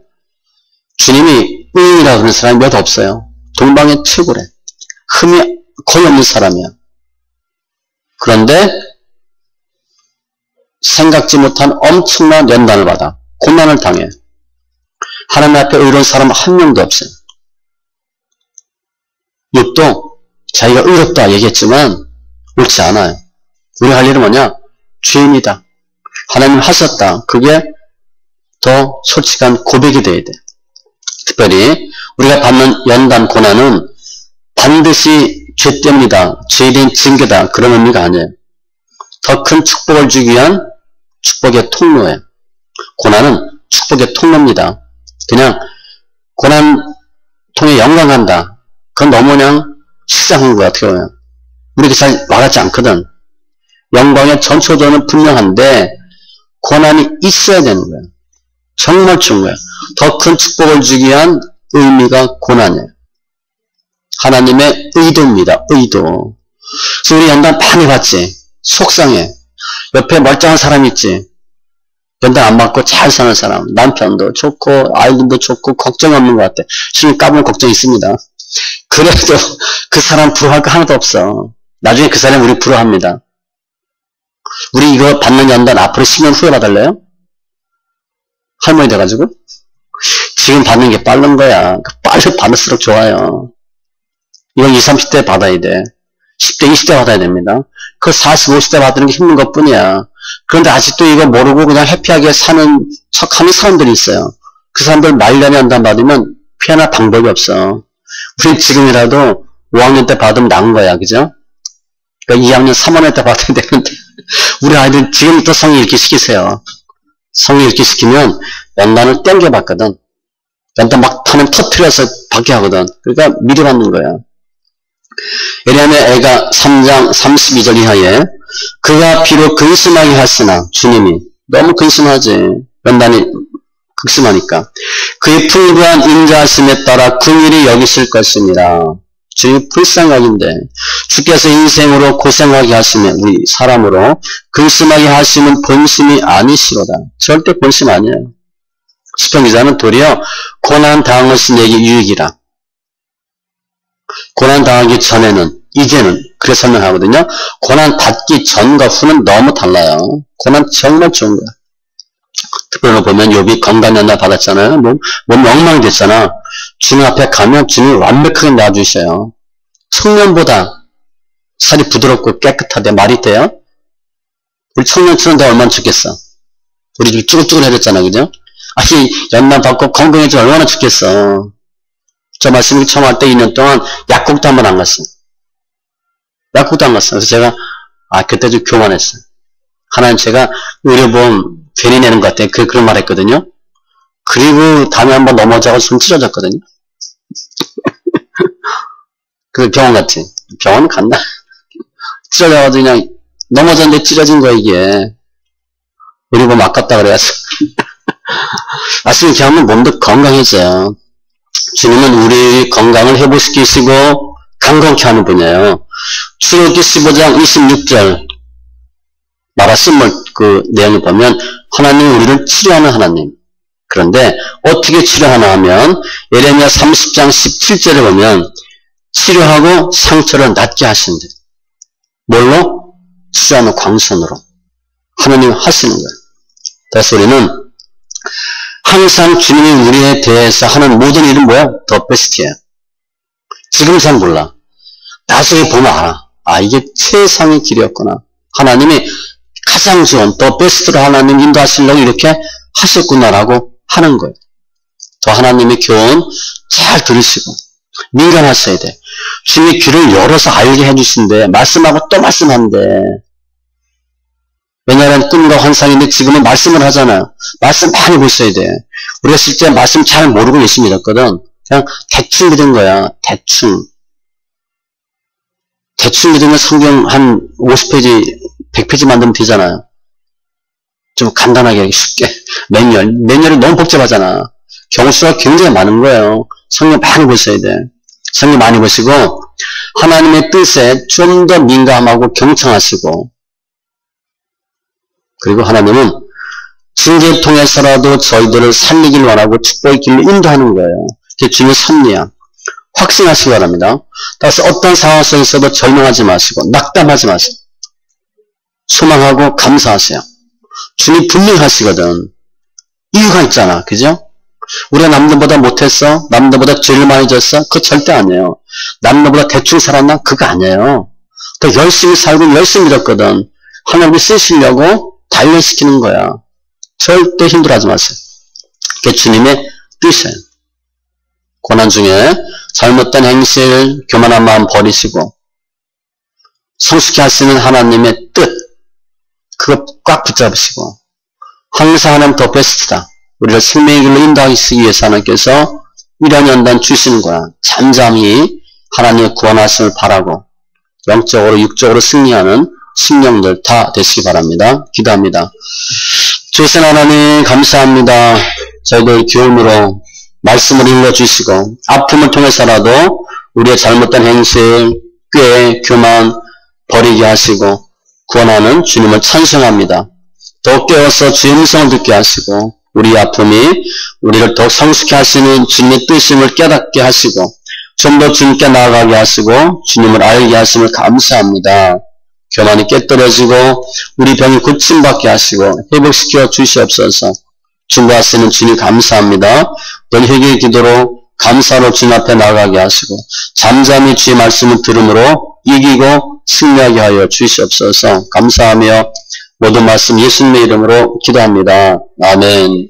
주님이 의인이라 그런 사람이 몇 없어요. 동방의 최고래. 흠이 거의 없는 사람이야. 그런데 생각지 못한 엄청난 연단을 받아 고난을 당해. 하나님 앞에 의로운 사람 한 명도 없어요. 욥도 자기가 의롭다 얘기했지만 옳지 않아요. 우리가 할 일은 뭐냐? 죄인이다. 하나님 하셨다. 그게 더 솔직한 고백이 돼야 돼. 특별히 우리가 받는 연단 고난은 반드시 죄 때문이다. 죄에 대한 징계다. 그런 의미가 아니에요. 더 큰 축복을 주기 위한 축복의 통로예요. 고난은 축복의 통로입니다. 그냥 고난 통해 영광한다. 그건 너무 그냥 시장한 거야. 어떻게 보면. 우리가 잘 말하지 않거든. 영광의 전초도는 분명한데 고난이 있어야 되는 거야. 정말 좋은 거야. 더 큰 축복을 주기 위한 의미가 고난이에요. 하나님의 의도입니다. 의도. 그래서 우리 연단 많이 받지. 속상해. 옆에 멀쩡한 사람 있지. 연단 안 받고 잘 사는 사람. 남편도 좋고 아이들도 좋고 걱정 없는 것 같아. 신경 까불 걱정 있습니다. 그래도 그 사람 부러워할 거 하나도 없어. 나중에 그 사람 우리 부러워합니다. 우리 이거 받는 연단 앞으로 10년 후에 받을래요? 할머니 돼가지고? 지금 받는 게 빠른 거야. 빨리 받을수록 좋아요. 이건 20, 30대 받아야 돼. 10대, 20대 받아야 됩니다. 그 40, 50대 받는 게 힘든 것 뿐이야. 그런데 아직도 이거 모르고 그냥 해피하게 사는 척하는 사람들이 있어요. 그 사람들 말년에 연단 받으면 피하나 방법이 없어. 우리 지금이라도 5학년 때 받으면 나은 거야. 그죠? 그러니까 2학년, 3학년 때 받아야 되는데 우리 아이들 지금부터 성의 읽기 시키세요. 성의 읽기 시키면 연단을 땡겨봤거든. 연단 막 타면 터트려서 받게 하거든. 그러니까 미리 받는 거야. 왜냐하면 애가 3장 32절 이하에 그가 비록 근심하게 하시나 주님이 너무 근심하지. 연단이 극심하니까 그의 풍부한 인자하심에 따라 긍휼히 여기실 것이니라. 주님이 불쌍하긴데 주께서 인생으로 고생하게 하시면 우리 사람으로 근심하게 하시면 본심이 아니시로다. 절대 본심 아니에요. 시편 기자는 도리어 고난 당한 것이 내게 유익이라. 고난 당하기 전에는 이제는 그렇게 설명하거든요. 고난 받기 전과 후는 너무 달라요. 고난 정말 좋은 거야. 특별히 보면 욥이 건강연단 받았잖아요. 몸 엉망이 됐잖아. 주님 앞에 가면 주님이 완벽하게 놔주셔요. 청년보다 살이 부드럽고 깨끗하대. 말이 돼요? 우리 청년처럼 더 얼마나 좋겠어. 우리 좀 쭈글쭈글해졌잖아. 그죠? 아니 연단 받고 건강해지면 얼마나 좋겠어. 저 말씀을 처음 할 때 2년 동안 약국도 한 번 안 갔어. 약국도 안 갔어. 그래서 제가 그때 좀 교만했어. 하나님 제가 의료보험 괜히 내는 것 같아. 그런 말 했거든요. 그리고 다음에 한번 넘어져서 손 찢어졌거든요. 그 병원 같지. 병원 간다. 찢어져가지고 그냥 넘어졌는데 찢어진 거야, 이게. 의료보험 아깝다 그래야지. 말씀 이렇게 하면 몸도 건강해져요. 주님은 우리 건강을 회복시키시고 강건케 하는 분이에요. 출애굽기 15장 26절 말씀을 그 내용을 보면 하나님은 우리를 치료하는 하나님. 그런데 어떻게 치료하나 하면 예레미야 30장 17절에 보면 치료하고 상처를 낫게 하신대. 뭘로? 치료하는 광선으로. 하나님이 하시는 거예요. 그래서 우리는 항상 주님이 우리에 대해서 하는 모든 일은 뭐야? 더 베스트예요. 지금 잘 몰라. 나중에 보면 알아. 아, 이게 최상의 길이었구나. 하나님이 가장 좋은 더 베스트로 하나님 인도하시려고 이렇게 하셨구나라고 하는 거예요. 더 하나님의 교훈 잘 들으시고 민감하셔야 돼. 주님이 귀를 열어서 알게 해주신데 말씀하고 또 말씀한대. 왜냐하면 꿈과 환상인데 지금은 말씀을 하잖아요. 말씀 많이 보셔야 돼. 우리가 실제 말씀 잘 모르고 예수 믿었거든. 그냥 대충 믿은 거야. 대충 믿으면 성경 한 50페이지, 100페이지 만들면 되잖아요. 좀 간단하게 쉽게. 매뉴얼이 너무 복잡하잖아. 경수가 굉장히 많은 거예요. 성경 많이 보셔야 돼. 성경 많이 보시고 하나님의 뜻에 좀 더 민감하고 경청하시고 그리고 하나님은 징계를 통해서라도 저희들을 살리길 원하고 축복의 길로 인도하는 거예요. 그게 주님의 섭리야. 확신하시기 바랍니다. 따라서 어떤 상황 속에서도 절망하지 마시고 낙담하지 마세요. 소망하고 감사하세요. 주님이 분명하시거든. 이유가 있잖아. 그죠? 우리가 남들보다 못했어? 남들보다 죄를 많이 졌어? 그거 절대 아니에요. 남들보다 대충 살았나? 그거 아니에요. 더 열심히 살고 열심히 믿었거든. 하나님이 쓰시려고 단련시키는 거야. 절대 힘들어하지 마세요. 그게 주님의 뜻이에요. 고난 중에 잘못된 행실, 교만한 마음 버리시고 성숙히 하시는 하나님의 뜻 그거 꽉 붙잡으시고 항상 하나님 더 베스트다. 우리를 생명의 길로 인도하시기 위해서 하나님께서 이런 연단 주시는 거야. 잠잠히 하나님의 구원하심을 바라고 영적으로 육적으로 승리하는 심령들 다 되시기 바랍니다. 기도합니다. 주신 하나님 감사합니다. 저희들 교훈으로 말씀을 읽어주시고 아픔을 통해서라도 우리의 잘못된 행실, 꾀, 교만 버리게 하시고 구원하는 주님을 찬송합니다. 더 깨워서 주의 음성을 듣게 하시고 우리 아픔이 우리를 더 성숙해 하시는 주님의 뜻임을 깨닫게 하시고 좀 더 주님께 나아가게 하시고 주님을 알게 하심을 감사합니다. 교만이 깨뜨려지고 우리 병이 고침받게 하시고 회복시켜 주시옵소서. 중보하시는 주님 감사합니다. 늘 회개의 기도로 감사로 주님 앞에 나아가게 하시고 잠잠히 주의 말씀을 들음으로 이기고 승리하게 하여 주시옵소서. 감사하며 모든 말씀 예수님의 이름으로 기도합니다. 아멘.